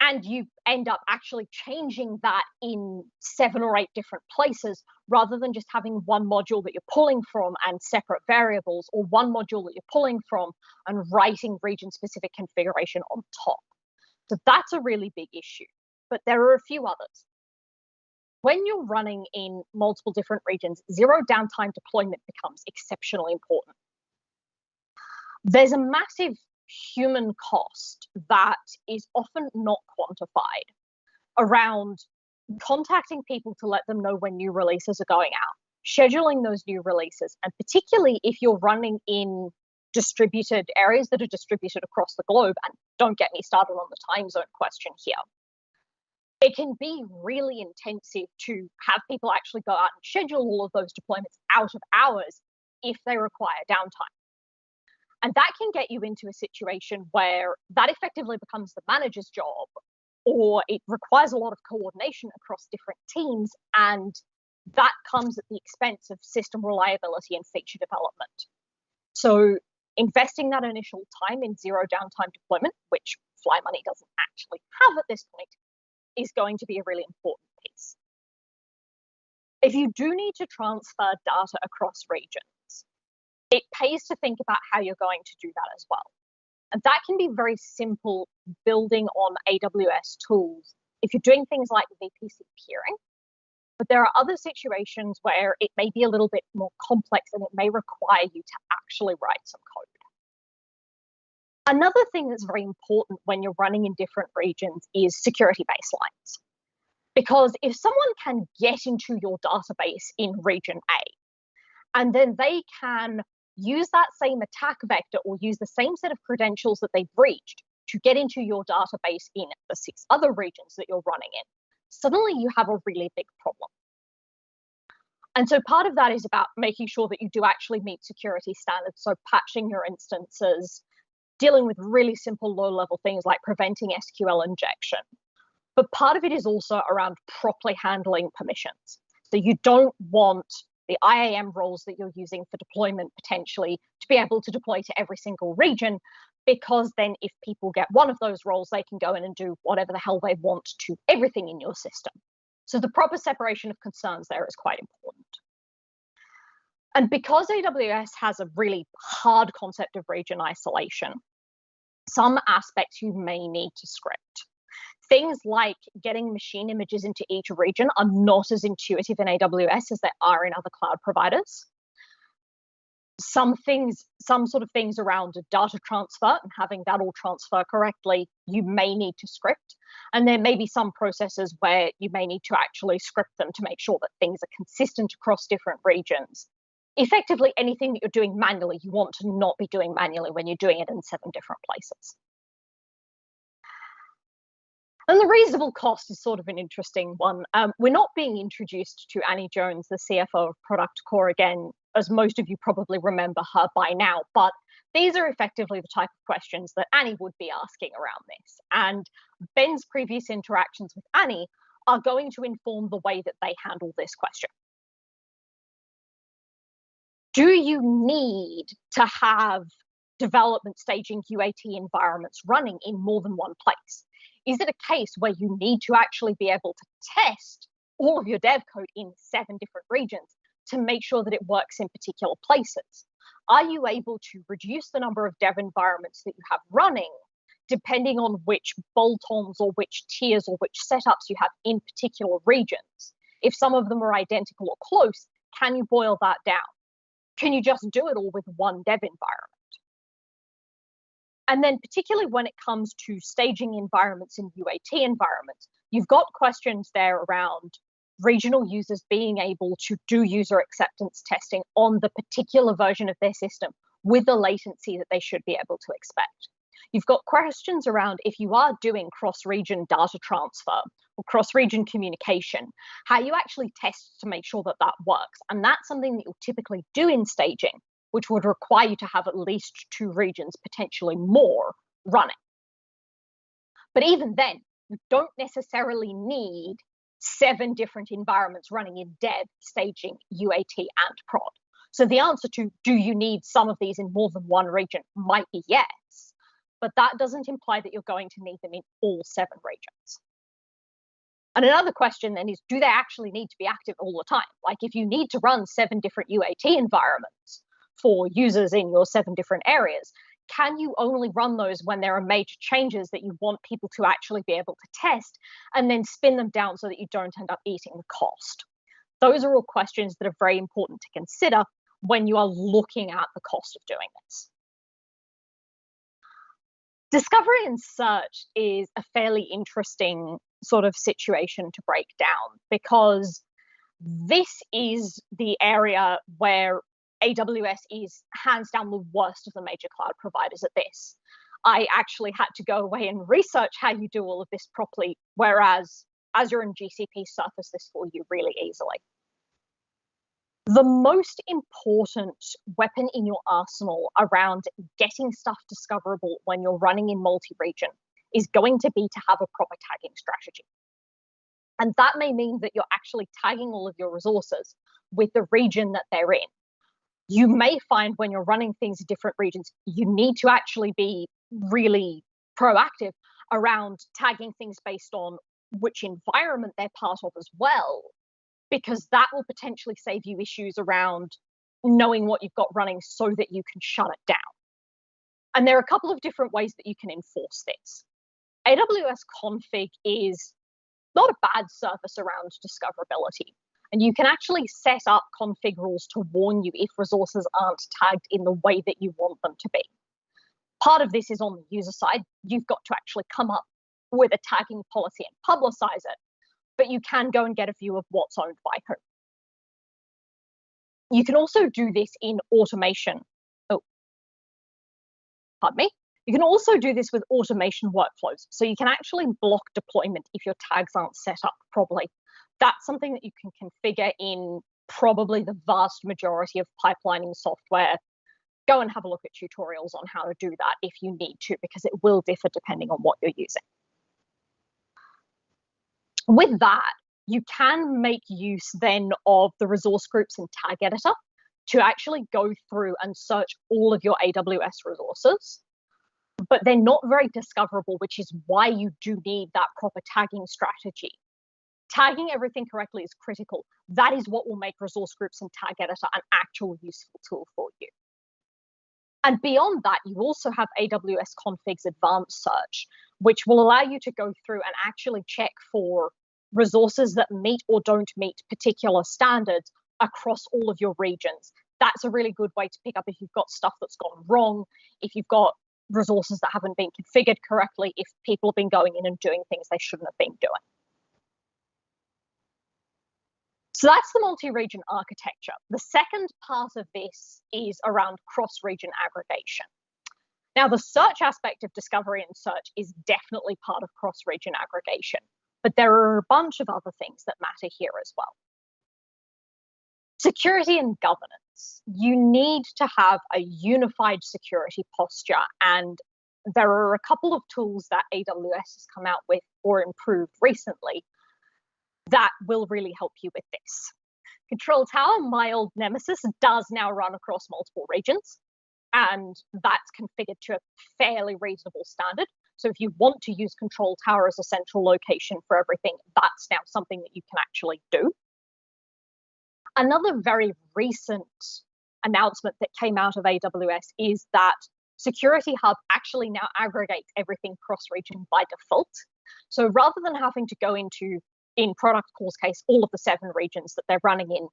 and you end up actually changing that in 7 or 8 different places, rather than just having one module that you're pulling from and separate variables, or one module that you're pulling from and writing region-specific configuration on top. So that's a really big issue, but there are a few others. When you're running in multiple different regions, zero downtime deployment becomes exceptionally important. There's a massive human cost that is often not quantified around contacting people to let them know when new releases are going out, scheduling those new releases, and particularly if you're running in distributed areas that are distributed across the globe, and don't get me started on the time zone question here. It can be really intensive to have people actually go out and schedule all of those deployments out of hours if they require downtime. And that can get you into a situation where that effectively becomes the manager's job, or it requires a lot of coordination across different teams, and that comes at the expense of system reliability and feature development. So investing that initial time in zero downtime deployment, which Fly Money doesn't actually have at this point, is going to be a really important piece. If you do need to transfer data across regions, it pays to think about how you're going to do that as well. And that can be very simple, building on AWS tools if you're doing things like VPC peering. But there are other situations where it may be a little bit more complex and it may require you to actually write some code. Another thing that's very important when you're running in different regions is security baselines. Because if someone can get into your database in region A, and then they can use that same attack vector or use the same set of credentials that they've breached to get into your database in the 6 other regions that you're running in, suddenly you have a really big problem. And so part of that is about making sure that you do actually meet security standards, so patching your instances, dealing with really simple low-level things like preventing SQL injection. But part of it is also around properly handling permissions. So you don't want the IAM roles that you're using for deployment potentially to be able to deploy to every single region, because then if people get one of those roles, they can go in and do whatever the hell they want to everything in your system. So the proper separation of concerns there is quite important. And because AWS has a really hard concept of region isolation, some aspects you may need to script. Things like getting machine images into each region are not as intuitive in AWS as they are in other cloud providers. Some sort of things around data transfer and having that all transfer correctly, you may need to script. And there may be some processes where you may need to actually script them to make sure that things are consistent across different regions. Effectively, anything that you're doing manually, you want to not be doing manually when you're doing it in 7 different places. And the reasonable cost is sort of an interesting one. We're not being introduced to Annie Jones, the CFO of Product Core again, as most of you probably remember her by now, but these are effectively the type of questions that Annie would be asking around this. And Ben's previous interactions with Annie are going to inform the way that they handle this question. Do you need to have development staging UAT environments running in more than one place? Is it a case where you need to actually be able to test all of your dev code in 7 different regions to make sure that it works in particular places? Are you able to reduce the number of dev environments that you have running depending on which bolt-ons or which tiers or which setups you have in particular regions? If some of them are identical or close, can you boil that down? Can you just do it all with one dev environment? And then particularly when it comes to staging environments and UAT environments, you've got questions there around regional users being able to do user acceptance testing on the particular version of their system with the latency that they should be able to expect. You've got questions around if you are doing cross-region data transfer or cross-region communication, how you actually test to make sure that that works. And that's something that you'll typically do in staging, which would require you to have at least 2 regions, potentially more, running. But even then, you don't necessarily need 7 different environments running in dev, staging, UAT, and prod. So the answer to do you need some of these in more than one region might be yes, but that doesn't imply that you're going to need them in all 7 regions. And another question then is, do they actually need to be active all the time? Like if you need to run 7 different UAT environments for users in your 7 different areas, can you only run those when there are major changes that you want people to actually be able to test and then spin them down so that you don't end up eating the cost? Those are all questions that are very important to consider when you are looking at the cost of doing this. Discovery and search is a fairly interesting sort of situation to break down, because this is the area where AWS is hands down the worst of the major cloud providers at this. I actually had to go away and research how you do all of this properly, whereas Azure and GCP surface this for you really easily. The most important weapon in your arsenal around getting stuff discoverable when you're running in multi-region is going to be to have a proper tagging strategy. And that may mean that you're actually tagging all of your resources with the region that they're in. You may find when you're running things in different regions, you need to actually be really proactive around tagging things based on which environment they're part of as well, because that will potentially save you issues around knowing what you've got running so that you can shut it down. And there are a couple of different ways that you can enforce this. AWS config is not a bad service around discoverability. And you can actually set up config rules to warn you if resources aren't tagged in the way that you want them to be. Part of this is on the user side. You've got to actually come up with a tagging policy and publicize it, but you can go and get a view of what's owned by whom. You can also do this in automation. You can also do this with automation workflows. So you can actually block deployment if your tags aren't set up properly. That's something that you can configure in probably the vast majority of pipelining software. Go and have a look at tutorials on how to do that if you need to, because it will differ depending on what you're using. With that, you can make use then of the resource groups and tag editor to actually go through and search all of your AWS resources. But they're not very discoverable, which is why you do need that proper tagging strategy. Tagging everything correctly is critical. That is what will make resource groups and tag editor an actual useful tool for you. And beyond that, you also have AWS Config's advanced search, which will allow you to go through and actually check for resources that meet or don't meet particular standards across all of your regions. That's a really good way to pick up if you've got stuff that's gone wrong, if you've got resources that haven't been configured correctly, if people have been going in and doing things they shouldn't have been doing. So that's the multi-region architecture. The second part of this is around cross-region aggregation. Now, the search aspect of discovery and search is definitely part of cross-region aggregation, but there are a bunch of other things that matter here as well. Security and governance. You need to have a unified security posture, and there are a couple of tools that AWS has come out with or improved recently that will really help you with this. Control Tower, my old nemesis, does now run across multiple regions, and that's configured to a fairly reasonable standard. So if you want to use Control Tower as a central location for everything, that's now something that you can actually do. Another very recent announcement that came out of AWS is that Security Hub actually now aggregates everything cross-region by default. So rather than having to go into, in product calls case, all of the 7 regions that they're running in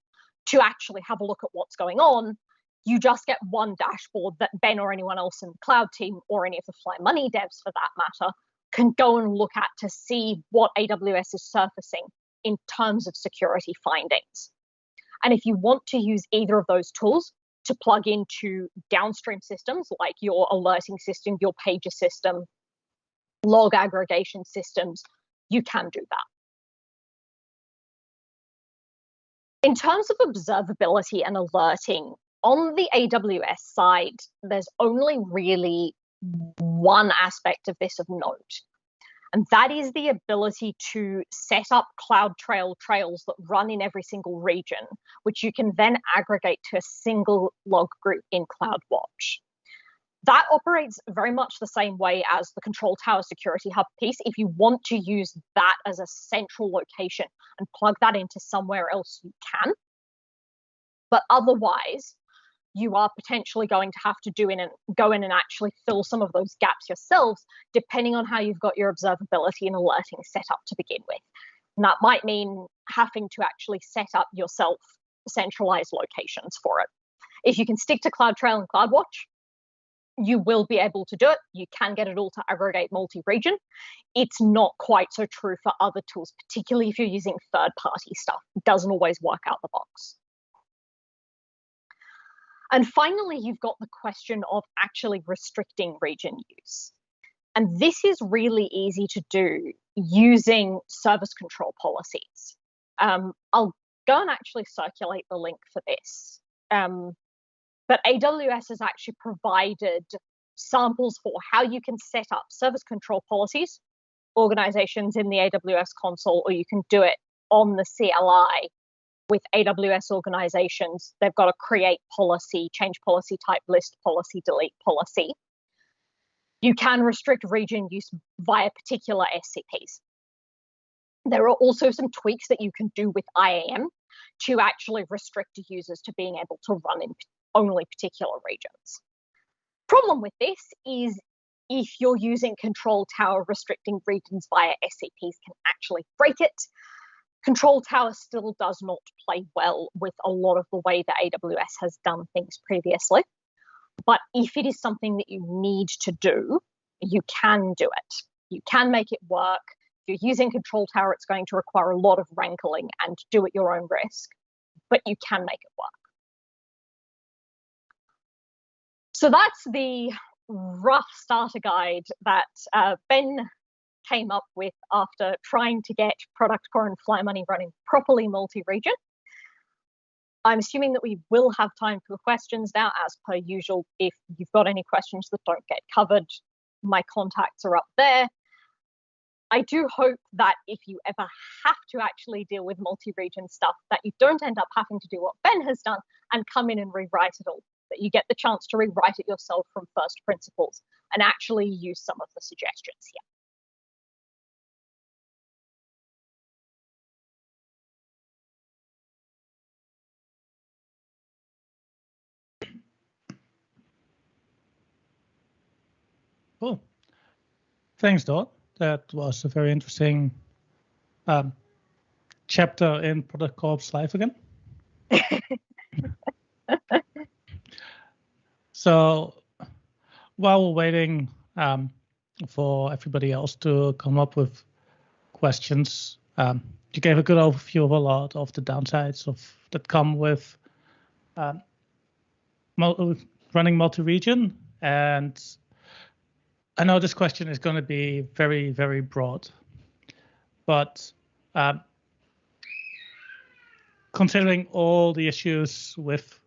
to actually have a look at what's going on, you just get one dashboard that Ben or anyone else in the cloud team, or any of the Fly Money devs for that matter, can go and look at to see what AWS is surfacing in terms of security findings. And if you want to use either of those tools to plug into downstream systems like your alerting system, your pager system, log aggregation systems, you can do that. In terms of observability and alerting, on the AWS side, there's only really one aspect of this of note, And that is the ability to set up CloudTrail trails that run in every single region, which you can then aggregate to a single log group in CloudWatch. That operates very much the same way as the Control Tower Security Hub piece. If you want to use that as a central location and plug that into somewhere else, you can. But otherwise, you are potentially going to have to go in and actually fill some of those gaps yourselves, depending on how you've got your observability and alerting set up to begin with. And that might mean having to actually set up yourself centralized locations for it. If you can stick to CloudTrail and CloudWatch, you will be able to do it. You can get it all to aggregate multi-region. It's not quite so true for other tools, particularly if you're using third-party stuff. It doesn't always work out the box. And finally, you've got the question of actually restricting region use. And this is really easy to do using service control policies. I'll go and actually circulate the link for this. But AWS has actually provided samples for how you can set up service control policies, organizations in the AWS console, or you can do it on the CLI with AWS organizations. They've got a create policy, change policy type, list policy, delete policy. You can restrict region use via particular SCPs. There are also some tweaks that you can do with IAM to actually restrict users to being able to run in only particular regions. Problem with this is if you're using Control Tower, restricting regions via SCPs can actually break it. Control Tower still does not play well with a lot of the way that AWS has done things previously. But if it is something that you need to do, you can do it. You can make it work. If you're using Control Tower, it's going to require a lot of wrangling and do at your own risk, but you can make it work. So that's the rough starter guide that Ben came up with after trying to get Product Core and Fly Money running properly multi-region. I'm assuming that we will have time for questions now, as per usual. If you've got any questions that don't get covered, my contacts are up there. I do hope that if you ever have to actually deal with multi-region stuff, that you don't end up having to do what Ben has done and come in and rewrite it all, that you get the chance to rewrite it yourself from first principles and actually use some of the suggestions here. Cool. Thanks, Dot. That was a very interesting chapter in Product Corp's life again. So while we're waiting for everybody else to come up with questions, you gave a good overview of a lot of the downsides that come with running multi-region. And I know this question is going to be very, very broad, but considering all the issues with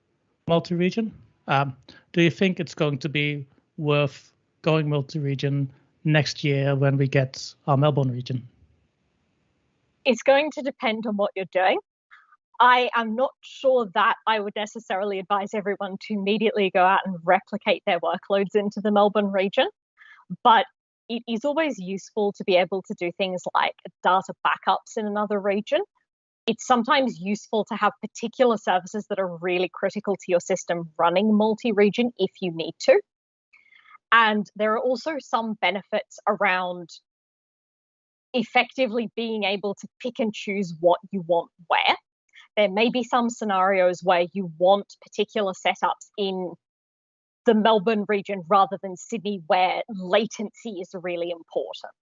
multi-region, do you think it's going to be worth going multi-region next year when we get our Melbourne region? It's going to depend on what you're doing. I am not sure that I would necessarily advise everyone to immediately go out and replicate their workloads into the Melbourne region. But it is always useful to be able to do things like data backups in another region. It's sometimes useful to have particular services that are really critical to your system running multi-region if you need to. And there are also some benefits around effectively being able to pick and choose what you want where. There may be some scenarios where you want particular setups in the Melbourne region rather than Sydney, where latency is really important.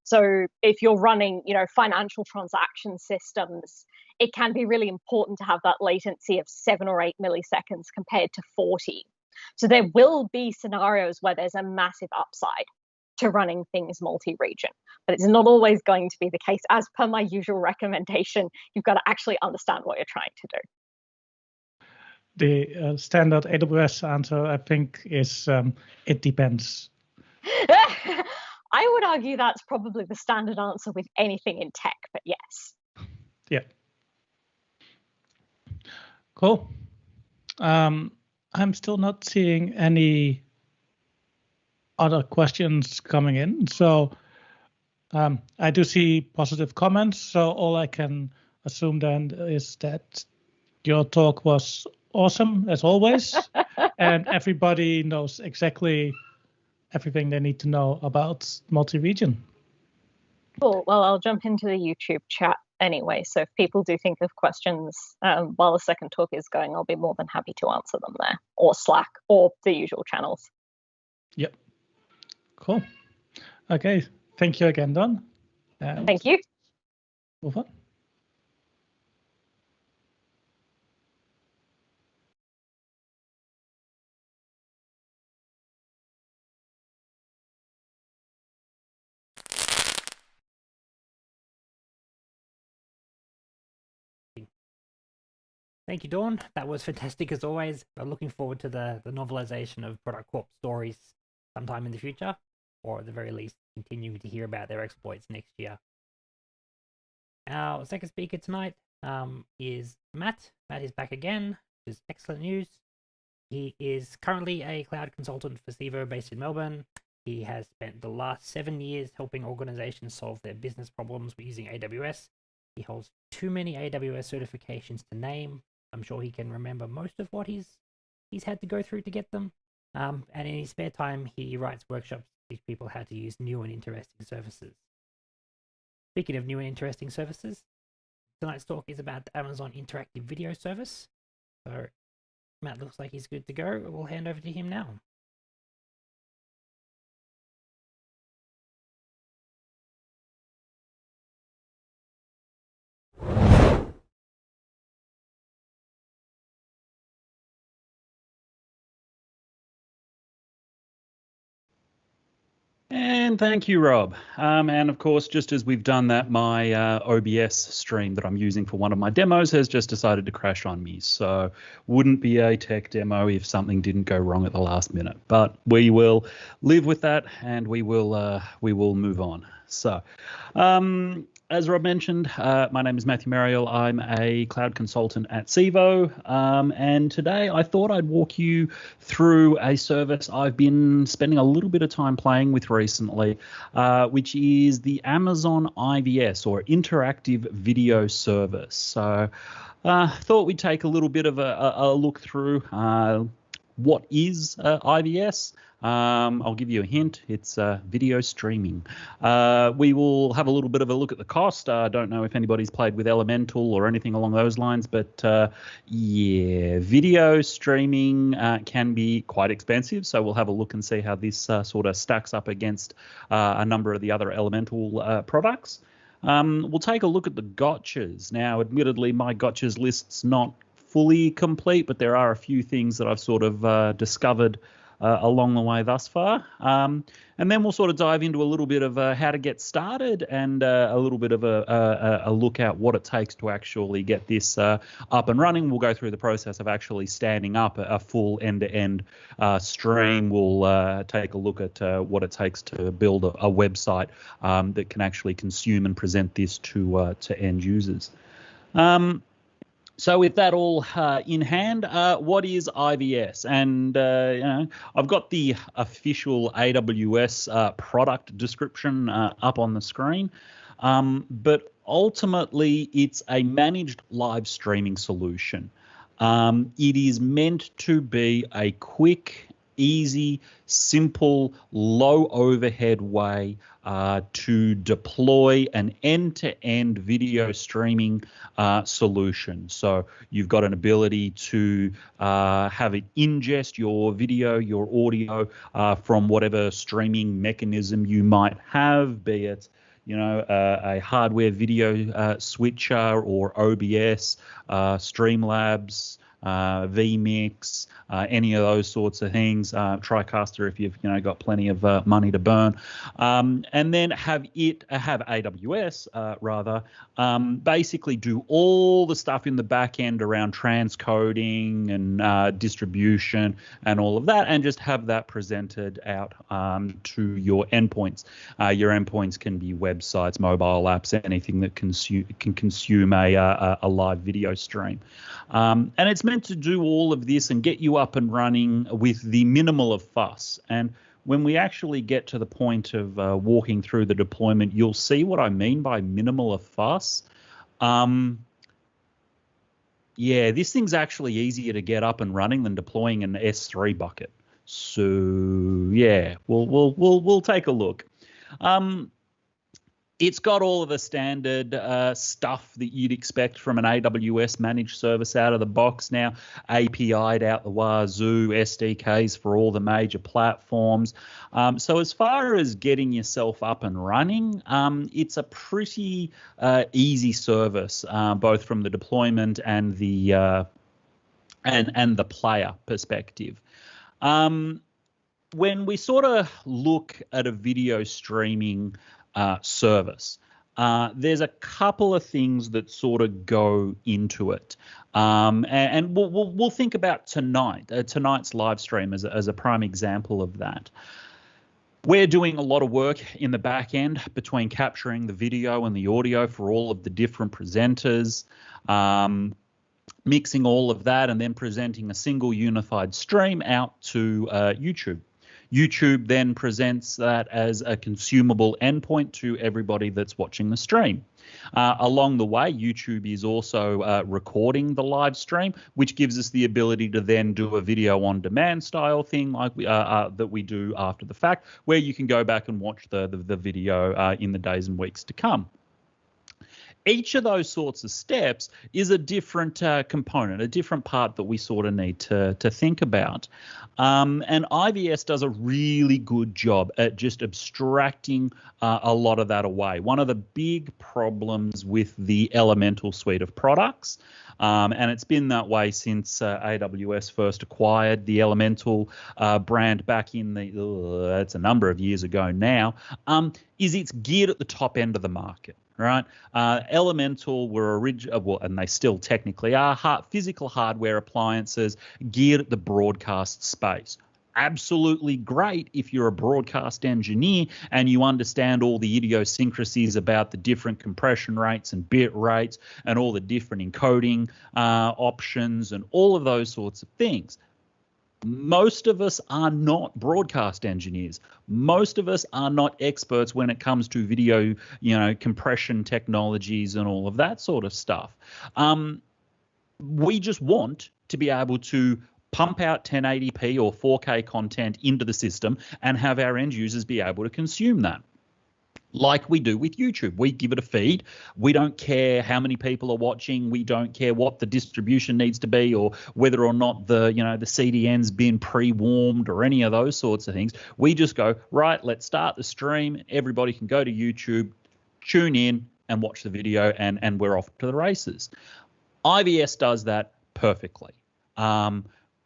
So if you're running, financial transaction systems, it can be really important to have that latency of 7 or 8 milliseconds compared to 40. So there will be scenarios where there's a massive upside to running things multi-region, but it's not always going to be the case. As per my usual recommendation, you've got to actually understand what you're trying to do. The standard AWS answer, I think, is it depends. I would argue that's probably the standard answer with anything in tech, but yes. Yeah. Cool. I'm still not seeing any other questions coming in. So I do see positive comments. So all I can assume then is that your talk was awesome as always. And everybody knows exactly everything they need to know about multi-region. Cool. Well, I'll jump into the YouTube chat anyway. So if people do think of questions while the second talk is going, I'll be more than happy to answer them there, or Slack, or the usual channels. Yep. Cool. Okay. Thank you again, Don. And thank you. Move on. Thank you, Dawn. That was fantastic as always. I'm looking forward to the novelization of Product Corp stories sometime in the future, or at the very least, continuing to hear about their exploits next year. Our second speaker tonight is Matt. Matt is back again, which is excellent news. He is currently a cloud consultant for Civo based in Melbourne. He has spent the last 7 years helping organizations solve their business problems using AWS. He holds too many AWS certifications to name. I'm sure he can remember most of what he's had to go through to get them. And in his spare time, he writes workshops to teach people how to use new and interesting services. Speaking of new and interesting services, tonight's talk is about the Amazon Interactive Video Service. So Matt looks like he's good to go. We'll hand over to him now. And thank you, Rob. And of course, just as we've done that, my OBS stream that I'm using for one of my demos has just decided to crash on me. So wouldn't be a tech demo if something didn't go wrong at the last minute. But we will live with that, and we will move on. So as Rob mentioned, my name is Matthew Mariel. I'm a cloud consultant at Civo, and today I thought I'd walk you through a service I've been spending a little bit of time playing with recently, which is the Amazon IVS, or Interactive Video Service. So thought we'd take a little bit of a look through what is IVS. I'll give you a hint. It's video streaming. We will have a little bit of a look at the cost. I don't know if anybody's played with Elemental or anything along those lines, but yeah, video streaming can be quite expensive. So we'll have a look and see how this sort of stacks up against a number of the other Elemental products. We'll take a look at the gotchas. Now, admittedly, my gotchas list's not fully complete, but there are a few things that I've sort of discovered along the way thus far. And then we'll sort of dive into a little bit of how to get started, and a little bit of a look at what it takes to actually get this up and running. We'll go through the process of actually standing up a full end-to-end stream. We'll take a look at what it takes to build a website that can actually consume and present this to end users. So with that all in hand, what is IVS? And I've got the official AWS product description up on the screen, but ultimately it's a managed live streaming solution. It is meant to be a quick, easy, simple, low overhead way to deploy an end-to-end video streaming solution. So you've got an ability to have it ingest your video, your audio from whatever streaming mechanism you might have, be it a hardware video switcher or OBS, Streamlabs, vMix, any of those sorts of things. TriCaster if you've got plenty of money to burn, and then have AWS rather basically do all the stuff in the back end around transcoding and distribution and all of that, and just have that presented out to your endpoints. Your endpoints can be websites, mobile apps, anything that can consume a live video stream. And it's meant to do all of this and get you up and running with the minimal of fuss. And when we actually get to the point of walking through the deployment, you'll see what I mean by minimal of fuss. Yeah, this thing's actually easier to get up and running than deploying an S3 bucket. So yeah, we'll take a look. It's got all of the standard stuff that you'd expect from an AWS managed service out of the box now. API'd out the wazoo, SDKs for all the major platforms. So as far as getting yourself up and running, it's a pretty easy service, both from the deployment and the player perspective. When we sort of look at a video streaming service, there's a couple of things that sort of go into it, and we'll think about tonight's live stream as a prime example of that. We're doing a lot of work in the back end between capturing the video and the audio for all of the different presenters, mixing all of that, and then presenting a single unified stream out to YouTube. YouTube then presents that as a consumable endpoint to everybody that's watching the stream. Along the way, YouTube is also recording the live stream, which gives us the ability to then do a video on demand style thing like that we do after the fact, where you can go back and watch the video in the days and weeks to come. Each of those sorts of steps is a different component, a different part that we sort of need to think about. And IVS does a really good job at just abstracting a lot of that away. One of the big problems with the Elemental suite of products, and it's been that way since AWS first acquired the Elemental brand back in that's a number of years ago now, is it's geared at the top end of the market. Right, Elemental were original, and they still technically are physical hardware appliances geared at the broadcast space. Absolutely great if you're a broadcast engineer and you understand all the idiosyncrasies about the different compression rates and bit rates and all the different encoding options and all of those sorts of things. Most of us are not broadcast engineers. Most of us are not experts when it comes to video, compression technologies and all of that sort of stuff. We just want to be able to pump out 1080p or 4K content into the system and have our end users be able to consume that. Like we do with YouTube. We give it a feed. We don't care how many people are watching. We don't care what the distribution needs to be or whether or not the CDN's been pre-warmed or any of those sorts of things. We just go, right, let's start the stream. Everybody can go to YouTube, tune in and watch the video, and we're off to the races. IVS does that perfectly.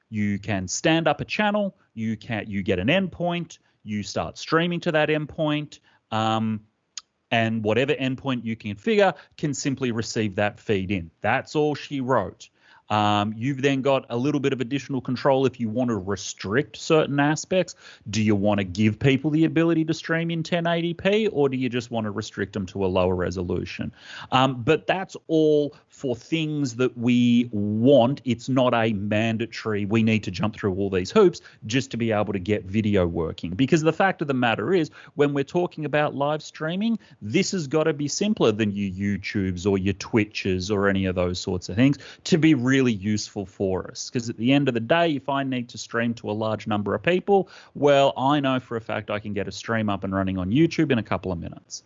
You can stand up a channel. You get an endpoint. You start streaming to that endpoint. And whatever endpoint you configure can simply receive that feed in. That's all she wrote. You've then got a little bit of additional control if you want to restrict certain aspects. Do you want to give people the ability to stream in 1080p, or do you just want to restrict them to a lower resolution? But that's all for things that we want. It's not a mandatory, we need to jump through all these hoops just to be able to get video working. Because the fact of the matter is, when we're talking about live streaming, this has got to be simpler than your YouTubes or your Twitches or any of those sorts of things to be really useful for us. Because at the end of the day, if I need to stream to a large number of people, well, I know for a fact I can get a stream up and running on YouTube in a couple of minutes.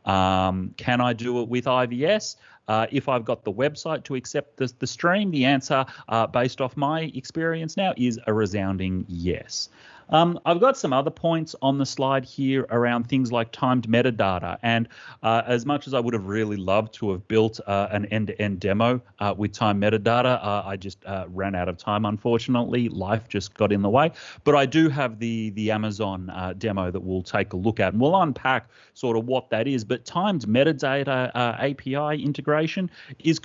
Can I do it with IVS? If I've got the website to accept the stream, the answer, based off my experience now, is a resounding yes. I've got some other points on the slide here around things like timed metadata. And as much as I would have really loved to have built an end-to-end demo with timed metadata, I just ran out of time, unfortunately. Life just got in the way. But I do have the Amazon demo that we'll take a look at. And we'll unpack sort of what that is. But timed metadata API integration is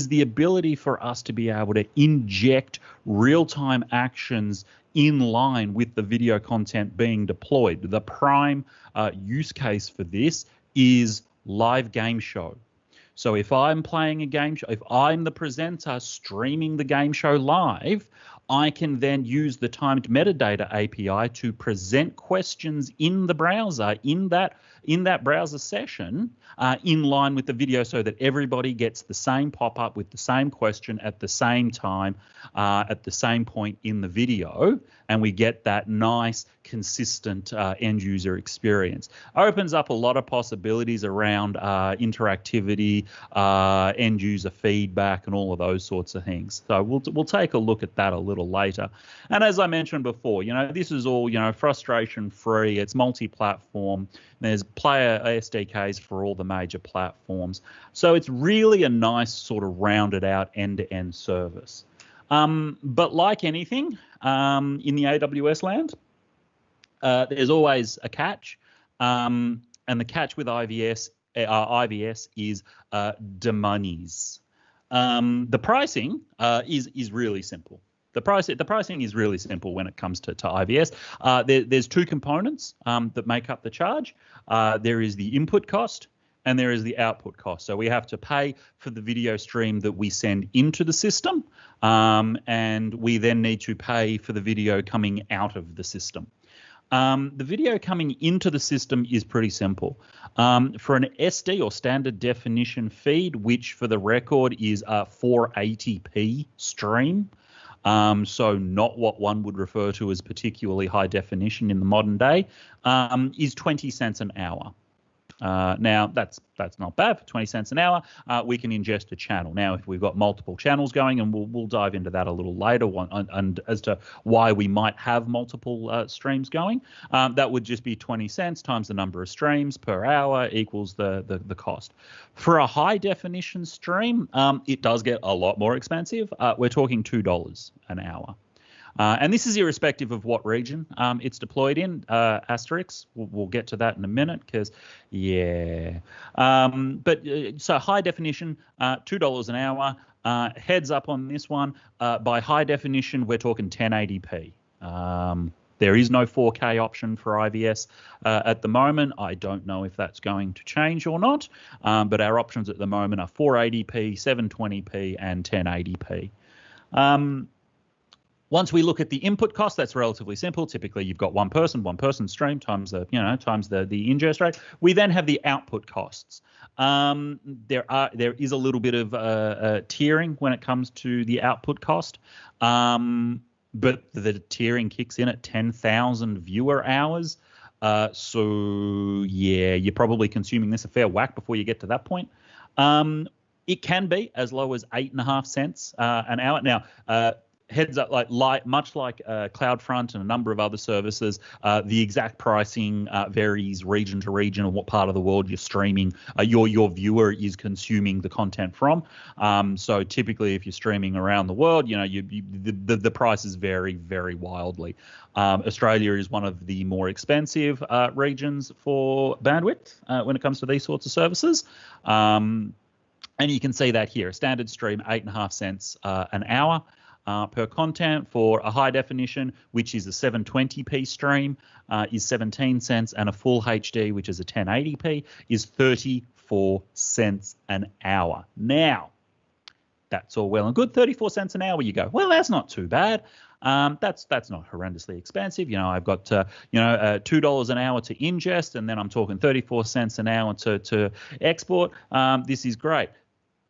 the ability for us to be able to inject real-time actions in line with the video content being deployed. The prime use case for this is live game show. So if I'm playing a game show, if I'm the presenter streaming the game show live, I can then use the timed metadata API to present questions in the browser, in that browser session, in line with the video, so that everybody gets the same pop-up with the same question at the same time, at the same point in the video, and we get that nice, consistent end user experience. Opens up a lot of possibilities around interactivity, end user feedback, and all of those sorts of things. So we'll take a look at that a little later. And as I mentioned before, this is all frustration free. It's multi-platform. There's player SDKs for all the major platforms. So it's really a nice sort of rounded out end-to-end service. But like anything in the AWS land, there's always a catch. And the catch with IVS is the monies. The pricing is really simple. The pricing is really simple when it comes to IVS. There's two components that make up the charge. There is the input cost and there is the output cost. So we have to pay for the video stream that we send into the system, and we then need to pay for the video coming out of the system. The video coming into the system is pretty simple. For an SD or standard definition feed, which for the record is a 480p stream, so not what one would refer to as particularly high definition in the modern day, is 20 cents an hour. Now, that's not bad. For 20 cents an hour, we can ingest a channel. Now, if we've got multiple channels going, and we'll dive into that a little later, and as to why we might have multiple streams going, that would just be 20 cents times the number of streams per hour equals the cost. For a high definition stream, it does get a lot more expensive. We're talking $2 an hour. And this is irrespective of what region it's deployed in, asterisk. We'll get to that in a minute because, yeah. So high definition, $2 an hour. Heads up on this one. By high definition, we're talking 1080p. There is no 4K option for IVS at the moment. I don't know if that's going to change or not, but our options at the moment are 480p, 720p, and 1080p. Once we look at the input cost, that's relatively simple. Typically, you've got one person stream times the ingest rate. We then have the output costs. There is a little bit of tiering when it comes to the output cost, but the tiering kicks in at 10,000 viewer hours. So yeah, you're probably consuming this a fair whack before you get to that point. It can be as low as 8.5 cents an hour. Now, heads up, much like CloudFront and a number of other services, the exact pricing varies region to region and what part of the world you're streaming, your viewer is consuming the content from. So typically, if you're streaming around the world, the prices vary very wildly. Australia is one of the more expensive regions for bandwidth when it comes to these sorts of services. And you can see that here, a standard stream, 8.5 cents an hour. Per content. For a high definition, which is a 720p stream, is 17 cents, and a full HD, which is a 1080p, is 34 cents an hour. Now, that's all well and good. 34 cents an hour, you go, well, that's not too bad. That's not horrendously expensive. I've got $2 an hour to ingest, and then I'm talking 34 cents an hour to export. This is great.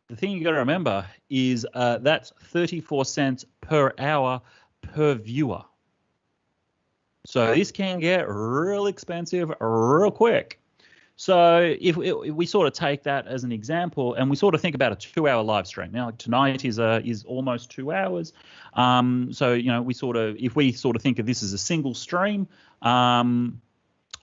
The thing you got to remember is that's 34 cents per hour per viewer. So this can get real expensive real quick. So if we sort of take that as an example, and we sort of think about a 2-hour live stream. Now, like tonight is almost 2 hours. So if we sort of think of this as a single stream,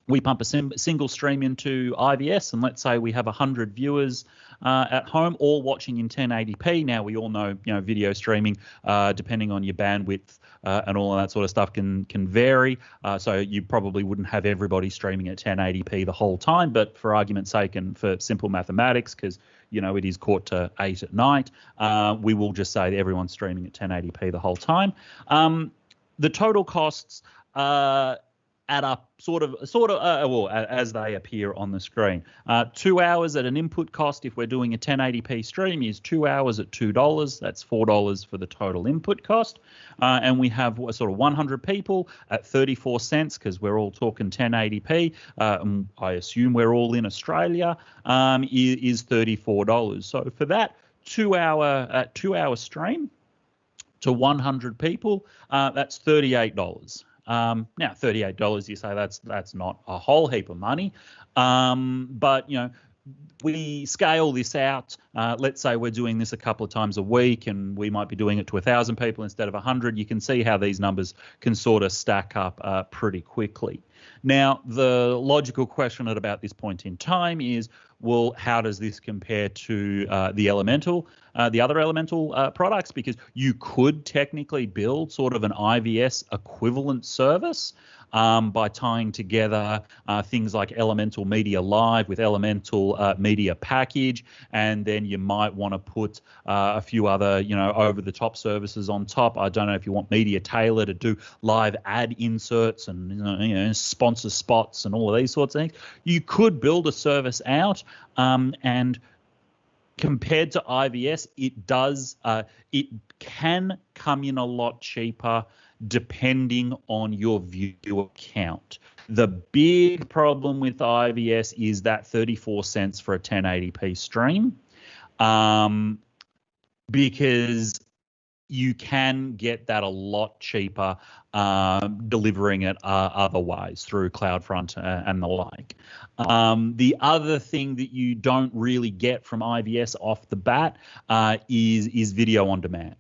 we pump a single stream into IVS, and let's say we have 100 viewers at home, all watching in 1080p. Now, we all know, video streaming, depending on your bandwidth and all of that sort of stuff, can vary. So you probably wouldn't have everybody streaming at 1080p the whole time. But for argument's sake and for simple mathematics, because it is 7:45 at night, we will just say that everyone's streaming at 1080p the whole time. The total costs add up sort of as they appear on the screen. 2 hours at an input cost, if we're doing a 1080p stream, is 2 hours at $2. That's $4 for the total input cost. And we have sort of 100 people at 34 cents, because we're all talking 1080p. I assume we're all in Australia, is $34. So for that 2 hour stream to 100 people, that's $38. Now, $38, you say that's not a whole heap of money, but we scale this out. Let's say we're doing this a couple of times a week, and we might be doing it to 1,000 people instead of 100. You can see how these numbers can sort of stack up pretty quickly. Now, the logical question at about this point in time is, well, how does this compare to the other Elemental products? Because you could technically build sort of an IVS equivalent service by tying together things like Elemental Media Live with Elemental Media Package, and then you might want to put a few other, over-the-top services on top. I don't know if you want Media Tailor to do live ad inserts and sponsor spots and all of these sorts of things. You could build a service out, and compared to IVS, it can come in a lot cheaper depending on your viewer count. The big problem with IVS is that 34 cents for a 1080p stream, because you can get that a lot cheaper delivering it other ways through CloudFront and the like. The other thing that you don't really get from IVS off the bat is video on demand.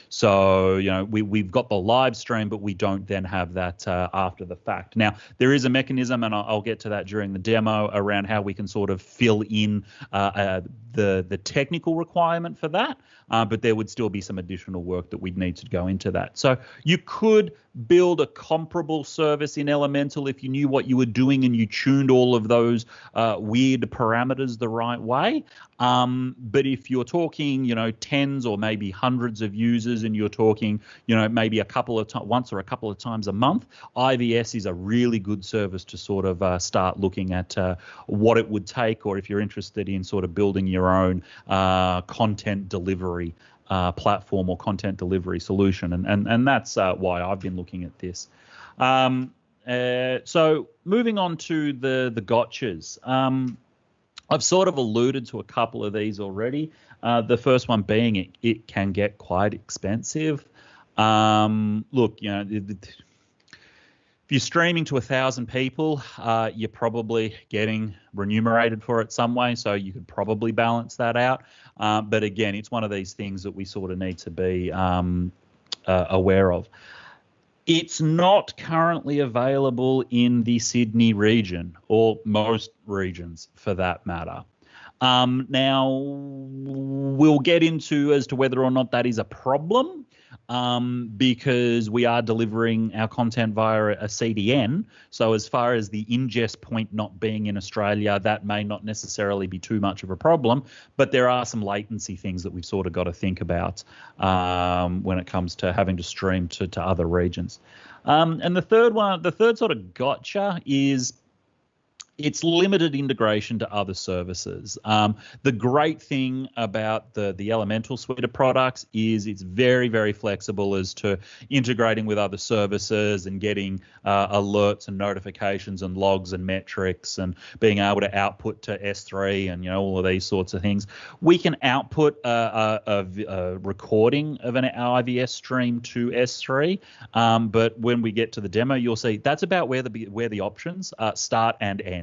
So, we've got the live stream, but we don't then have that after the fact. Now, there is a mechanism, and I'll get to that during the demo, around how we can sort of fill in the technical requirement for that, but there would still be some additional work that we'd need to go into that. So you could build a comparable service in Elemental if you knew what you were doing and you tuned all of those weird parameters the right way. But if you're talking, tens or maybe hundreds of users, and you're talking, maybe once or a couple of times a month, IVS is a really good service to sort of start looking at what it would take, or if you're interested in sort of building your own content delivery platform or content delivery solution, and that's why I've been looking at this. So moving on to the gotchas. I've sort of alluded to a couple of these already. The first one being it can get quite expensive. Look, if you're streaming to 1,000 people, you're probably getting remunerated for it some way, so you could probably balance that out. But again, it's one of these things that we sort of need to be aware of. It's not currently available in the Sydney region, or most regions for that matter. Now, we'll get into as to whether or not that is a problem, because we are delivering our content via a CDN. So as far as the ingest point not being in Australia, that may not necessarily be too much of a problem, but there are some latency things that we've sort of got to think about when it comes to having to stream to other regions. And the third sort of gotcha is it's limited integration to other services. The great thing about the Elemental suite of products is it's very, very flexible as to integrating with other services and getting alerts and notifications and logs and metrics, and being able to output to S3 and all of these sorts of things. We can output a recording of an IVS stream to S3, but when we get to the demo, you'll see that's about where the options start and end.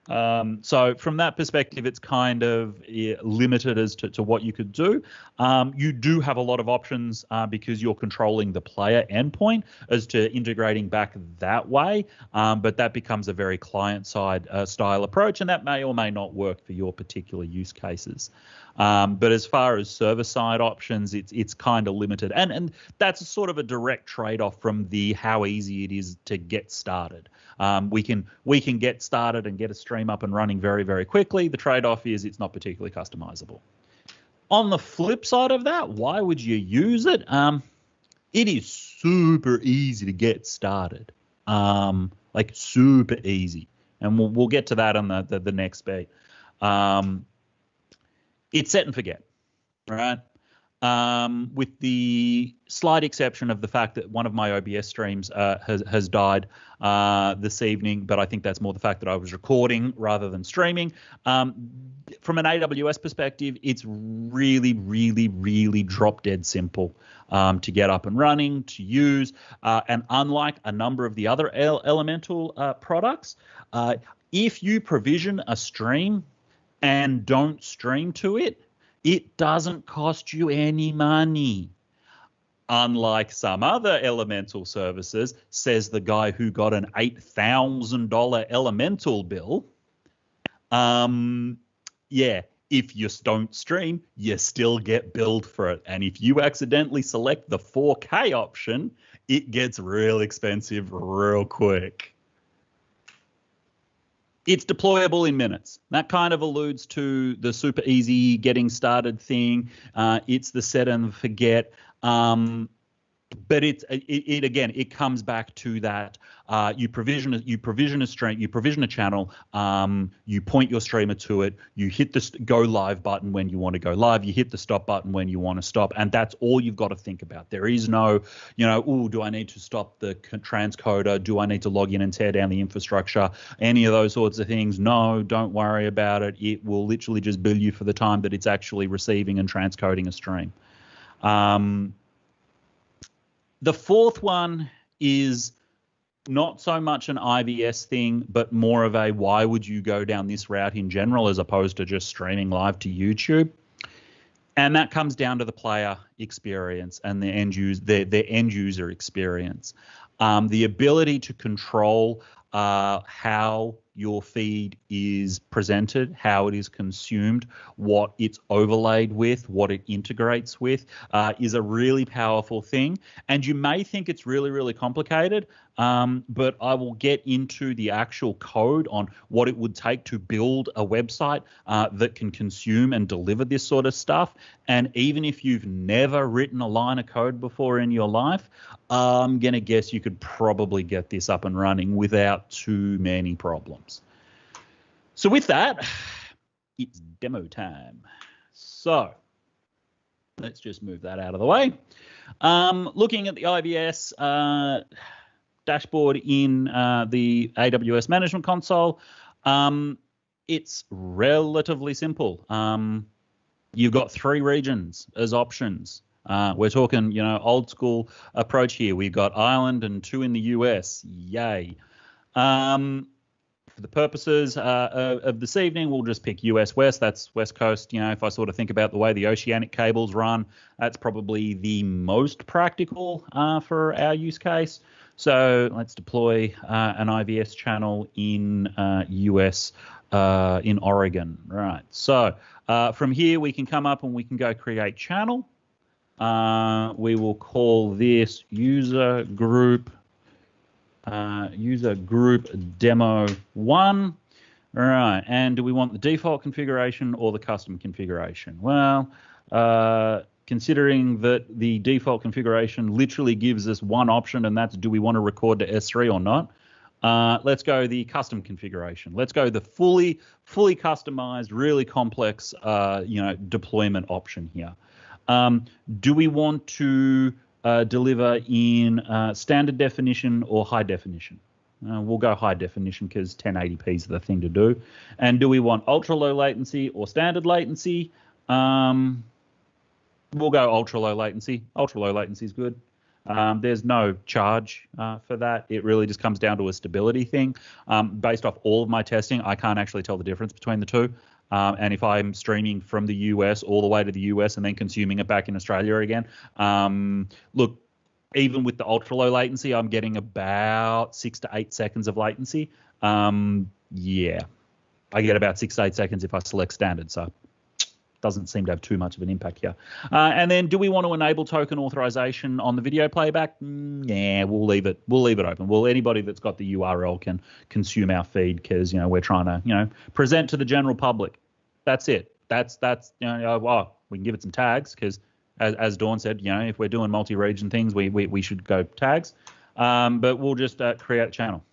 So from that perspective, it's kind of limited as to what you could do. You do have a lot of options because you're controlling the player endpoint as to integrating back that way, but that becomes a very client-side style approach, and that may or may not work for your particular use cases. But as far as server-side options, it's kind of limited, and that's sort of a direct trade-off from the how easy it is to get started. We can get started and get a stream up and running very, very quickly. The trade-off is it's not particularly customizable. On the flip side of that, why would you use it? It is super easy to get started, like super easy, and we'll get to that on the next bit. It's set and forget, right? With the slight exception of the fact that one of my OBS streams has died this evening, but I think that's more the fact that I was recording rather than streaming. From an AWS perspective, it's really, really, really drop dead simple to get up and running, to use. And unlike a number of the other Elemental products, if you provision a stream and don't stream to it, it doesn't cost you any money. Unlike some other Elemental services, says the guy who got an $8,000 Elemental bill. Yeah, if you don't stream, you still get billed for it. And if you accidentally select the 4K option, it gets real expensive real quick. It's deployable in minutes. That kind of alludes to the super easy getting started thing. It's the set and forget. But it again, it comes back to that. You provision a stream, you provision a channel, you point your streamer to it, you hit the go live button when you want to go live, you hit the stop button when you want to stop, and that's all you've got to think about. There is no, do I need to stop the transcoder? Do I need to log in and tear down the infrastructure? Any of those sorts of things? No, don't worry about it. It will literally just bill you for the time that it's actually receiving and transcoding a stream. The fourth one is not so much an IVS thing, but more of a why would you go down this route in general as opposed to just streaming live to YouTube? And that comes down to the player experience and the end user experience. The ability to control how your feed is presented, how it is consumed, what it's overlaid with, what it integrates with, is a really powerful thing. And you may think it's really, really complicated, but I will get into the actual code on what it would take to build a website that can consume and deliver this sort of stuff. And even if you've never written a line of code before in your life, I'm going to guess you could probably get this up and running without too many problems. So with that, it's demo time. So let's just move that out of the way. Looking at the IVS dashboard in the AWS Management Console, it's relatively simple. You've got 3 regions as options. We're talking, old school approach here. We've got Ireland and 2 in the US. Yay. For the purposes of this evening, we'll just pick US West. That's West Coast. If I sort of think about the way the oceanic cables run, that's probably the most practical for our use case. So let's deploy an IVS channel in US, in Oregon. Right. So from here, we can come up and we can go create channel. We will call this user group demo 1. All right. And do we want the default configuration or the custom configuration? Well, considering that the default configuration literally gives us one option, and that's do we want to record to S3 or not? Let's go the custom configuration. Let's go the fully customized, really complex, deployment option here. Do we want to deliver in standard definition or high definition? We'll go high definition because 1080p is the thing to do. And do we want ultra low latency or standard latency? We'll go ultra low latency. Ultra low latency is good. There's no charge for that. It really just comes down to a stability thing. Based off all of my testing, I can't actually tell the difference between the two. And if I'm streaming from the US all the way to the US and then consuming it back in Australia again, look, even with the ultra low latency, I'm getting about 6 to 8 seconds of latency. Yeah, I get about 6 to 8 seconds if I select standard. So doesn't seem to have too much of an impact here. And then, do we want to enable token authorization on the video playback? Yeah, we'll leave it. We'll leave it open. Well, anybody that's got the URL can consume our feed because we're trying to present to the general public. That's it. That's we can give it some tags because as Dawn said, if we're doing multi-region things, we should go tags. But we'll just create a channel.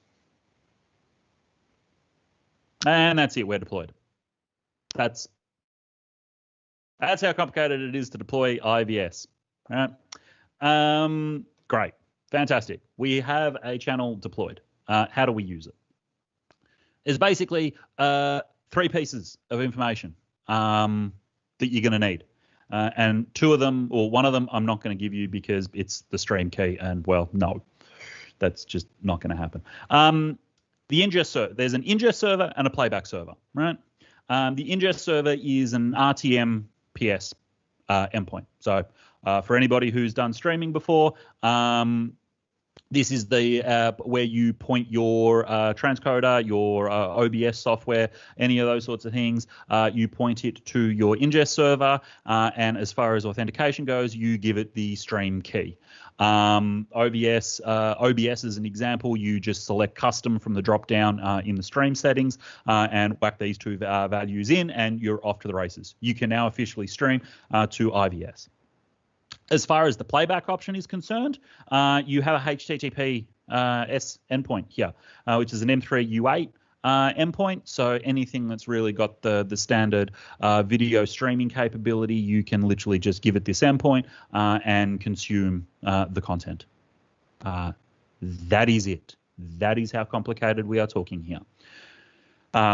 And that's it. We're deployed. That's how complicated it is to deploy IVS. All right. Great. Fantastic. We have a channel deployed. How do we use it? It's basically 3 pieces of information that you're going to need. And 2 of them, or 1 of them, I'm not going to give you because it's the stream key. And, well, no, that's just not going to happen. The ingest server, there's an ingest server and a playback server, right? The ingest server is an RTM-PS endpoint. So for anybody who's done streaming before, this is the where you point your transcoder, your OBS software, any of those sorts of things. You point it to your ingest server, and as far as authentication goes, you give it the stream key. OBS as an example, you just select custom from the drop down in the stream settings and whack these 2 values in, and you're off to the races. You can now officially stream to IVS. As far as the playback option is concerned, you have a HTTP S endpoint here, which is an M3 U8 endpoint. So anything that's really got the standard video streaming capability, you can literally just give it this endpoint and consume the content. That is it. That is how complicated we are talking here.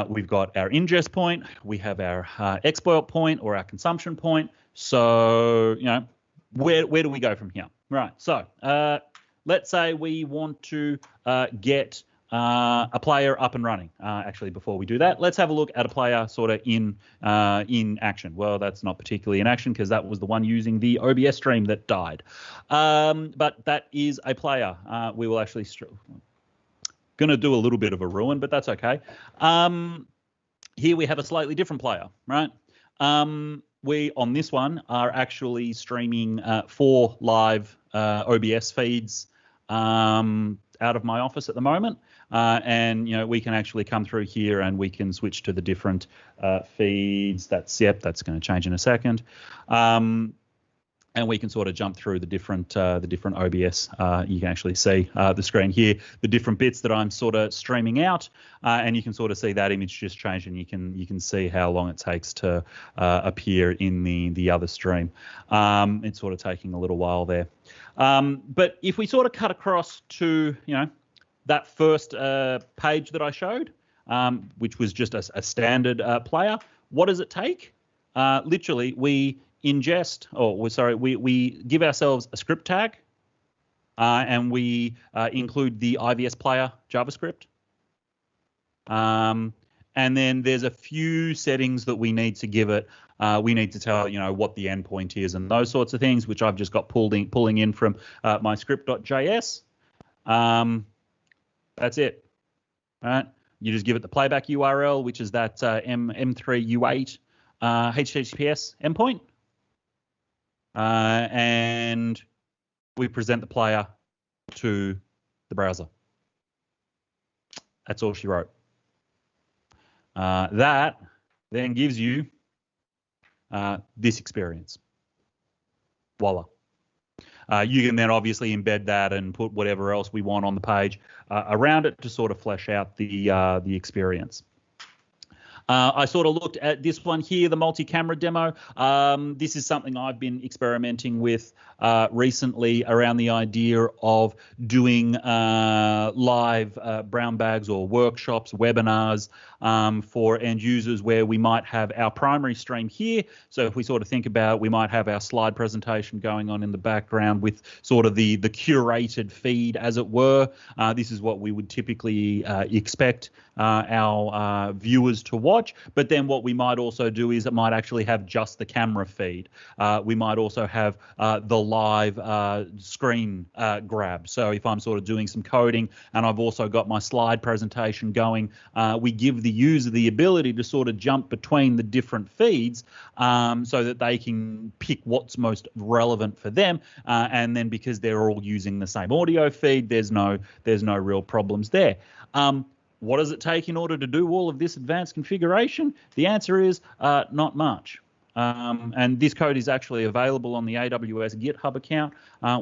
We've got our ingest point. We have our export point or our consumption point. So, where do we go from here? Right. So let's say we want to get a player up and running. Actually, before we do that, let's have a look at a player sort of in action. Well, that's not particularly in action because that was the one using the OBS stream that died. But that is a player. We will actually going to do a little bit of a ruin, but that's okay. Here we have a slightly different player, right? We, on this one, are actually streaming 4 live OBS feeds out of my office at the moment. And, we can actually come through here and we can switch to the different feeds. That's going to change in a second. And we can sort of jump through the different OBS. You can actually see the screen here, the different bits that I'm sort of streaming out, and you can sort of see that image just change, and you can see how long it takes to appear in the other stream. It's sort of taking a little while there. But if we sort of cut across to that first page that I showed, which was just a standard player, what does it take? Literally, we ingest, we give ourselves a script tag, and we include the IVS player JavaScript. And then there's a few settings that we need to give it. We need to tell what the endpoint is and those sorts of things, which I've just got pulling in from my script.js. That's it. All right. You just give it the playback URL, which is that M3 U8 HTTPS endpoint. And we present the player to the browser. That's all she wrote. That then gives you this experience. Voila. You can then obviously embed that and put whatever else we want on the page around it to sort of flesh out the experience. I sort of looked at this one here, the multi-camera demo. This is something I've been experimenting with recently around the idea of doing live brown bags or workshops, webinars for end users where we might have our primary stream here. So if we sort of think about, we might have our slide presentation going on in the background with sort of the curated feed, as it were. This is what we would typically expect our viewers to watch. But then what we might also do is it might actually have just the camera feed. We might also have the live screen grab. So if I'm sort of doing some coding and I've also got my slide presentation going, we give the user the ability to sort of jump between the different feeds so that they can pick what's most relevant for them. And then because they're all using the same audio feed, there's no real problems there. What does it take in order to do all of this advanced configuration? The answer is not much. And this code is actually available on the AWS GitHub account,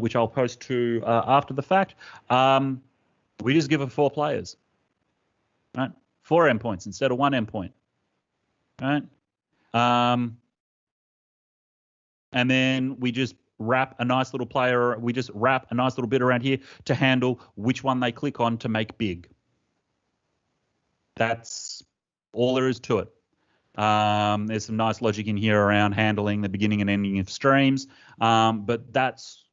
which I'll post to after the fact. We just give it 4 players, right? 4 endpoints instead of 1 endpoint, right? And then we just wrap a nice little player. We just wrap a nice little bit around here to handle which one they click on to make big. That's all there is to it. There's some nice logic in here around handling the beginning and ending of streams, but that's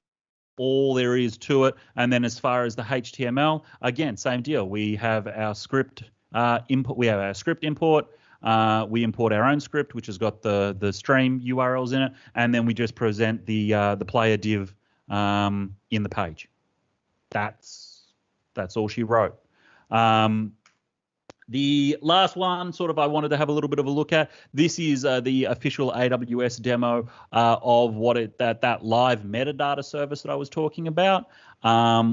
all there is to it. And then as far as the HTML, again, same deal. We have our script input. We have our script import. We import our own script, which has got the stream URLs in it, and then we just present the player div in the page. That's all she wrote. The last one, sort of, I wanted to have a little bit of a look at. This is the official AWS demo of that live metadata service that I was talking about.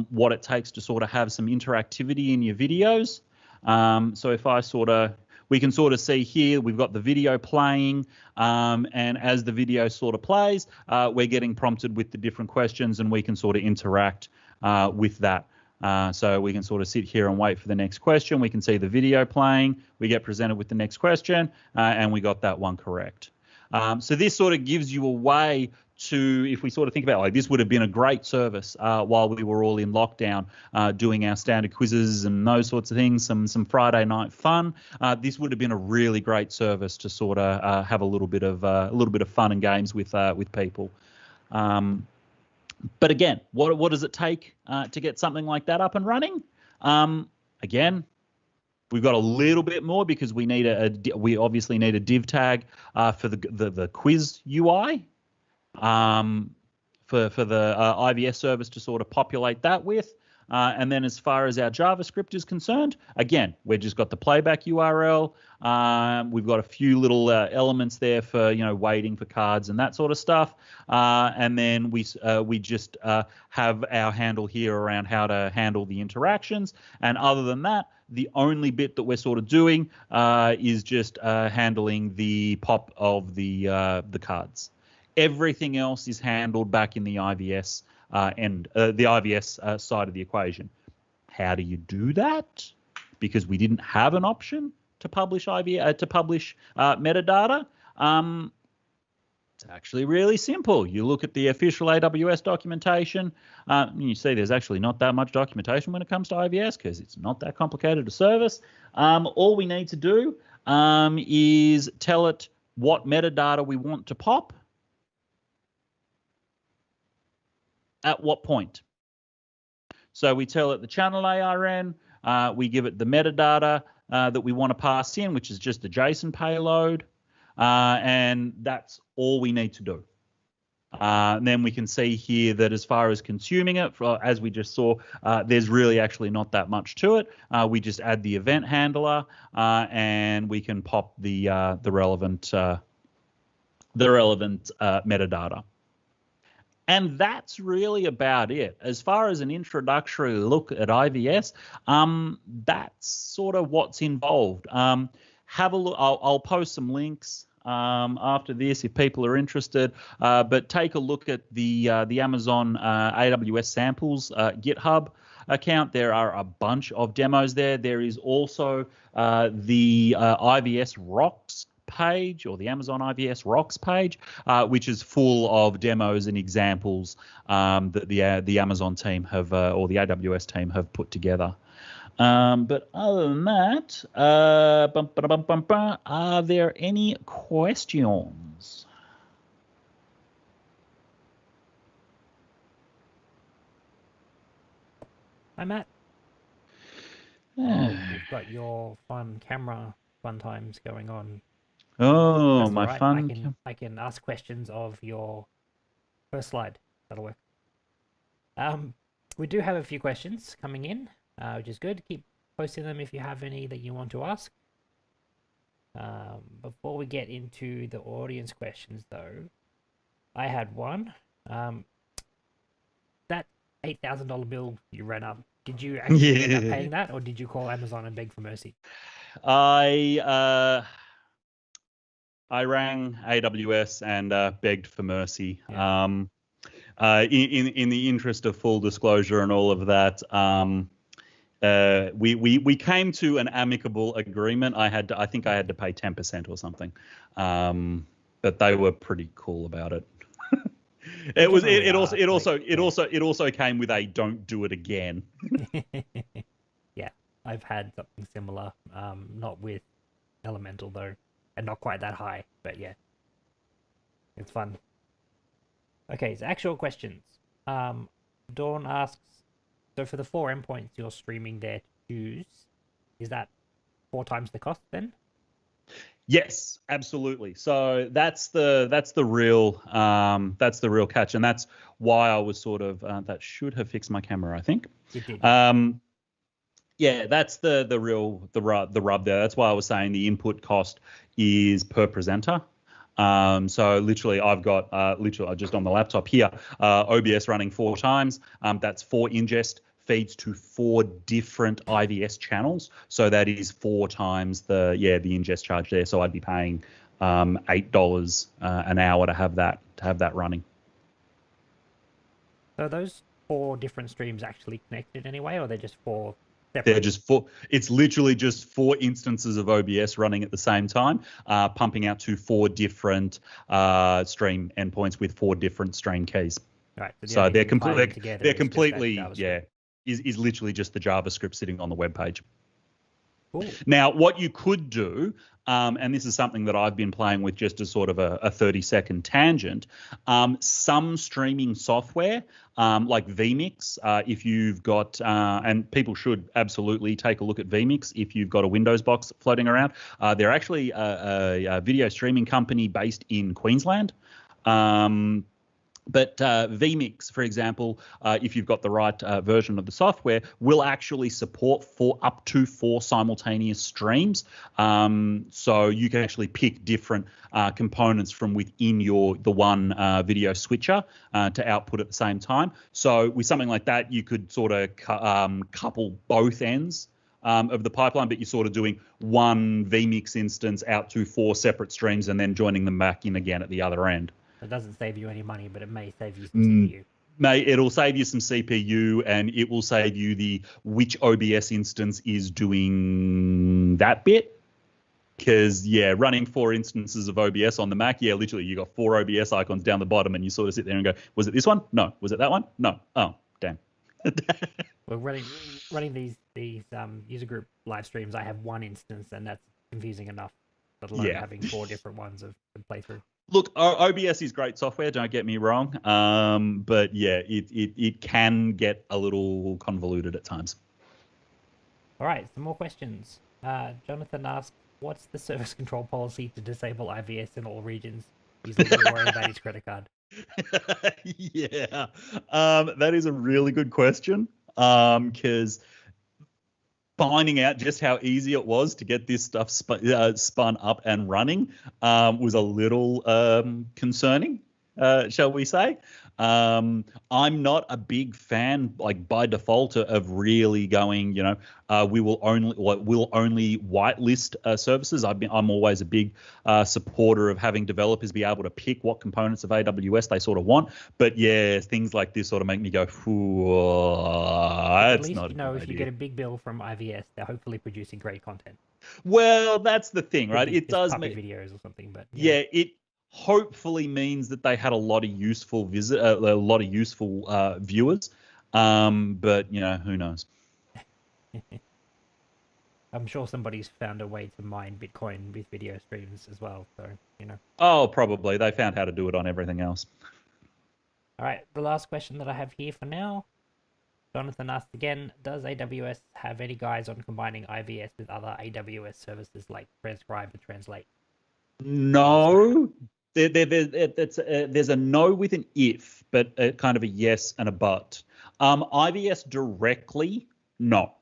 What it takes to sort of have some interactivity in your videos. So if I we can sort of see here, we've got the video playing, and as the video sort of plays, we're getting prompted with the different questions, and we can sort of interact with that. So we can sort of sit here and wait for the next question. We can see the video playing. We get presented with the next question, and we got that one correct. So this sort of gives you a way to, if we sort of think about, like, this would have been a great service while we were all in lockdown doing our standard quizzes and those sorts of things, some Friday night fun. This would have been a really great service to sort of have a little bit of fun and games with people. But again, what does it take to get something like that up and running? Again, we've got a little bit more because we need we obviously need a div tag for the quiz UI for the IVS service to sort of populate that with. And then as far as our JavaScript is concerned, again, we've just got the playback URL. We've got a few little elements there for, waiting for cards and that sort of stuff. And then we just have our handle here around how to handle the interactions. And other than that, the only bit that we're sort of doing is just handling the pop of the cards. Everything else is handled back in the IVS the IVS side of the equation. How do you do that? Because we didn't have an option to publish metadata. It's actually really simple. You look at the official AWS documentation. You see there's actually not that much documentation when it comes to IVS because it's not that complicated a service. All we need to do is tell it what metadata we want to pop. At what point? So we tell it the channel ARN, we give it the metadata that we want to pass in, which is just a JSON payload, and that's all we need to do. And then we can see here that as far as consuming it, as we just saw, there's really actually not that much to it. We just add the event handler, and we can pop the relevant metadata. And that's really about it. As far as an introductory look at IVS, that's sort of what's involved. Have a look. I'll post some links after this if people are interested. But take a look at the Amazon AWS samples GitHub. account, there are a bunch of demos there. There is also the IVS Rocks page, or the Amazon IVS Rocks page, which is full of demos and examples that the Amazon team have, or the AWS team have put together. But other than that, are there any questions? Hi, Matt. Oh, you've got your fun times going on. Oh, That's my all right. fun. I can ask questions of your first slide. That'll work. We do have a few questions coming in, which is good. Keep posting them if you have any that you want to ask. Before we get into the audience questions, though, I had one. That $8,000 bill you ran up, did you actually end up paying that, or did you call Amazon and beg for mercy? I rang AWS and begged for mercy. Yeah. In the interest of full disclosure and all of that, we came to an amicable agreement. I think I had to pay 10% or something, but they were pretty cool about it. It also came with a don't do it again. Yeah, I've had something similar, not with Elemental though, and not quite that high, but yeah, it's fun. Okay, so actual questions. Dawn asks, so for the 4 endpoints you're streaming there to use, is that 4 times the cost then? Yes, absolutely. So that's the real catch, and that's why I was sort of that should have fixed my camera, I think. It did. Yeah, that's the rub there. That's why I was saying the input cost is per presenter. So literally, I've got just on the laptop here, OBS running 4 times. That's 4 ingest feeds to 4 different IVS channels. So that is 4 times the ingest charge there. So I'd be paying $8 an hour to have that running. So those 4 different streams actually connected anyway, or they're just 4 separate? They're just 4. It's literally just 4 instances of OBS running at the same time, pumping out to 4 different stream endpoints with 4 different stream keys. Right. So they're completely JavaScript. is literally just the JavaScript sitting on the web page. Cool. Now, what you could do, and this is something that I've been playing with just as sort of a 30-second tangent, some streaming software like vMix, if you've got, and people should absolutely take a look at vMix if you've got a Windows box floating around. They're actually a video streaming company based in Queensland. But vMix, for example, if you've got the right version of the software, will actually support up to 4 simultaneous streams. So you can actually pick different components from within the one video switcher to output at the same time. So with something like that, you could sort of couple both ends of the pipeline, but you're sort of doing one vMix instance out to 4 separate streams and then joining them back in again at the other end. It doesn't save you any money, but it may save you some CPU. It'll save you some CPU, and it will save you which OBS instance is doing that bit. Because, running 4 instances of OBS on the Mac, literally you got 4 OBS icons down the bottom, and you sort of sit there and go, was it this one? No. Was it that one? No. Oh, damn. Well, running these user group live streams, I have 1 instance, and that's confusing enough, let alone having 4 different ones to play through. Look, OBS is great software, don't get me wrong, but it can get a little convoluted at times. All right, some more questions. Jonathan asked, what's the service control policy to disable IVS in all regions? He's a little worried about his credit card. That is a really good question, because finding out just how easy it was to get this stuff spun up and running was a little concerning, shall we say. I'm not a big fan, like by default, of really going, we'll only whitelist services. I'm always a big supporter of having developers be able to pick what components of AWS they sort of want. But yeah, things like this sort of make me go, At that's least not a you know good if you idea. get a big bill from IVS, they're hopefully producing great content. Well, that's the thing, right? Could be It just does puppy make, videos or something, but yeah, it hopefully means that they had a lot of useful viewers. But who knows? I'm sure somebody's found a way to mine Bitcoin with video streams as well. So Oh, probably they found how to do it on everything else. All right, the last question that I have here for now. Jonathan asked again, does AWS have any guides on combining IVS with other AWS services like Transcribe and Translate? No, there's a no with an if, but kind of a yes and a but. IVS directly, no.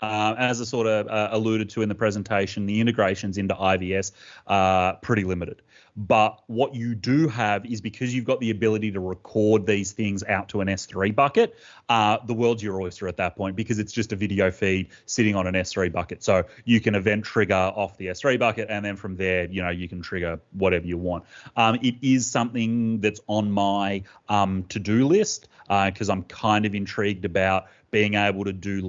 As I sort of alluded to in the presentation, the integrations into IVS are pretty limited. But what you do have is, because you've got the ability to record these things out to an S3 bucket, the world's your oyster at that point, because it's just a video feed sitting on an S3 bucket. So you can event trigger off the S3 bucket, and then from there, you can trigger whatever you want. It is something that's on my to-do list, because I'm kind of intrigued about being able to do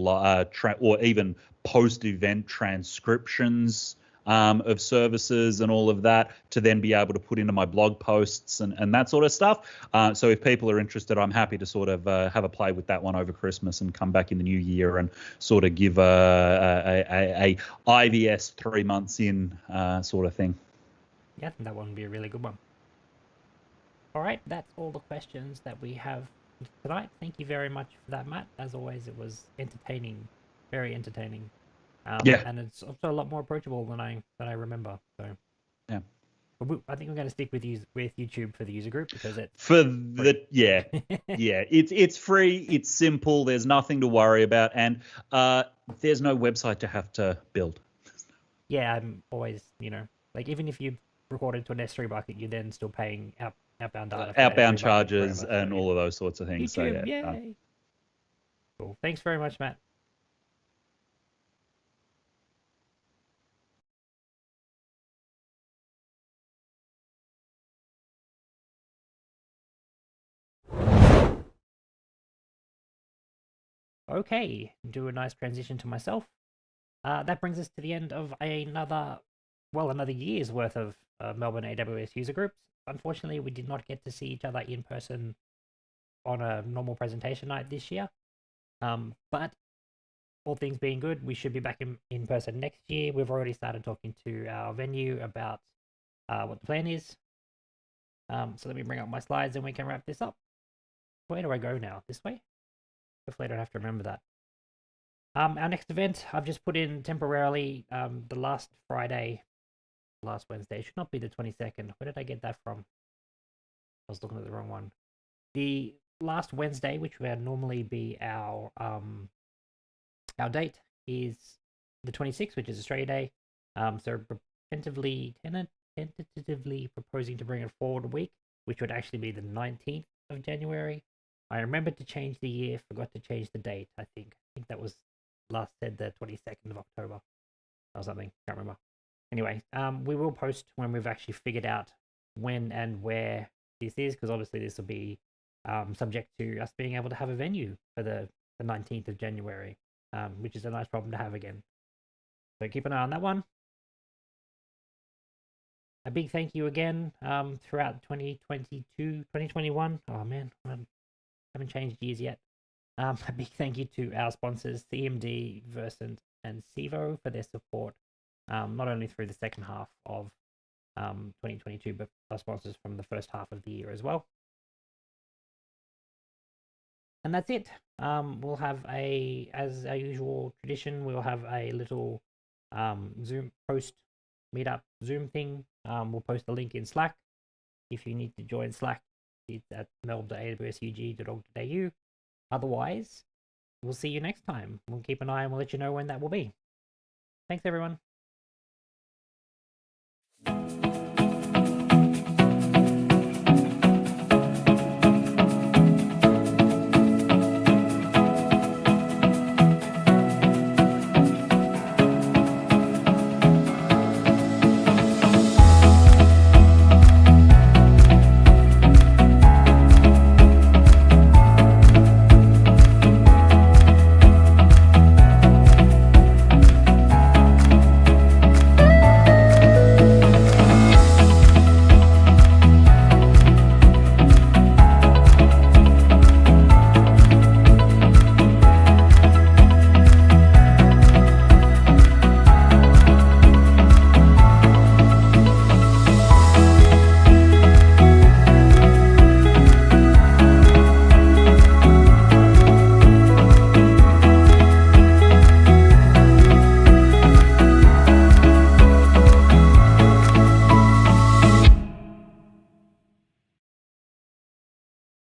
or even post-event transcriptions of services and all of that, to then be able to put into my blog posts and that sort of stuff. So if people are interested, I'm happy to sort of have a play with that one over Christmas and come back in the new year and sort of give a IVS 3 months in sort of thing. Yeah, that one would be a really good one. All right, that's all the questions that we have tonight. Thank you very much for that, Matt. As always, it was entertaining, very entertaining. Yeah, and it's also a lot more approachable than I remember. So yeah, I think we're going to stick with YouTube for the user group, because it's it's free, it's simple, there's nothing to worry about, and there's no website to have to build. Yeah, I'm always like, even if you recorded to an S3 bucket, you're then still paying outbound data, outbound charges, and all of those sorts of things. YouTube, so yeah. yay! Cool. Thanks very much, Matt. Okay, do a nice transition to myself. That brings us to the end of another year's worth of Melbourne AWS user groups. Unfortunately, we did not get to see each other in person on a normal presentation night this year. But all things being good, we should be back in person next year. We've already started talking to our venue about what the plan is. So let me bring up my slides and we can wrap this up. Where do I go now? This way? Hopefully I don't have to remember that. Our next event, I've just put in temporarily the last Wednesday. It should not be the 22nd. Where did I get that from? I was looking at the wrong one. The last Wednesday, which would normally be our date, is the 26th, which is Australia Day. So tentatively proposing to bring it forward a week, which would actually be the 19th of January. I remembered to change the year, forgot to change the date. I think that was last said the 22nd of October or something. Can't remember. Anyway, we will post when we've actually figured out when and where this is, because obviously this will be subject to us being able to have a venue for the 19th of January, which is a nice problem to have again. So keep an eye on that one. A big thank you again throughout 2022, 2021. Oh man, I haven't changed years yet. A big thank you to our sponsors, CMD, Versant, and Civo, for their support, not only through the second half of 2022, but our sponsors from the first half of the year as well. And that's it. We'll have as our usual tradition, we'll have a little Zoom post meetup Zoom thing. We'll post a link in Slack. If you need to join Slack, it's at melb.awsug.org.au. Otherwise, we'll see you next time. We'll keep an eye and we'll let you know when that will be. Thanks, everyone.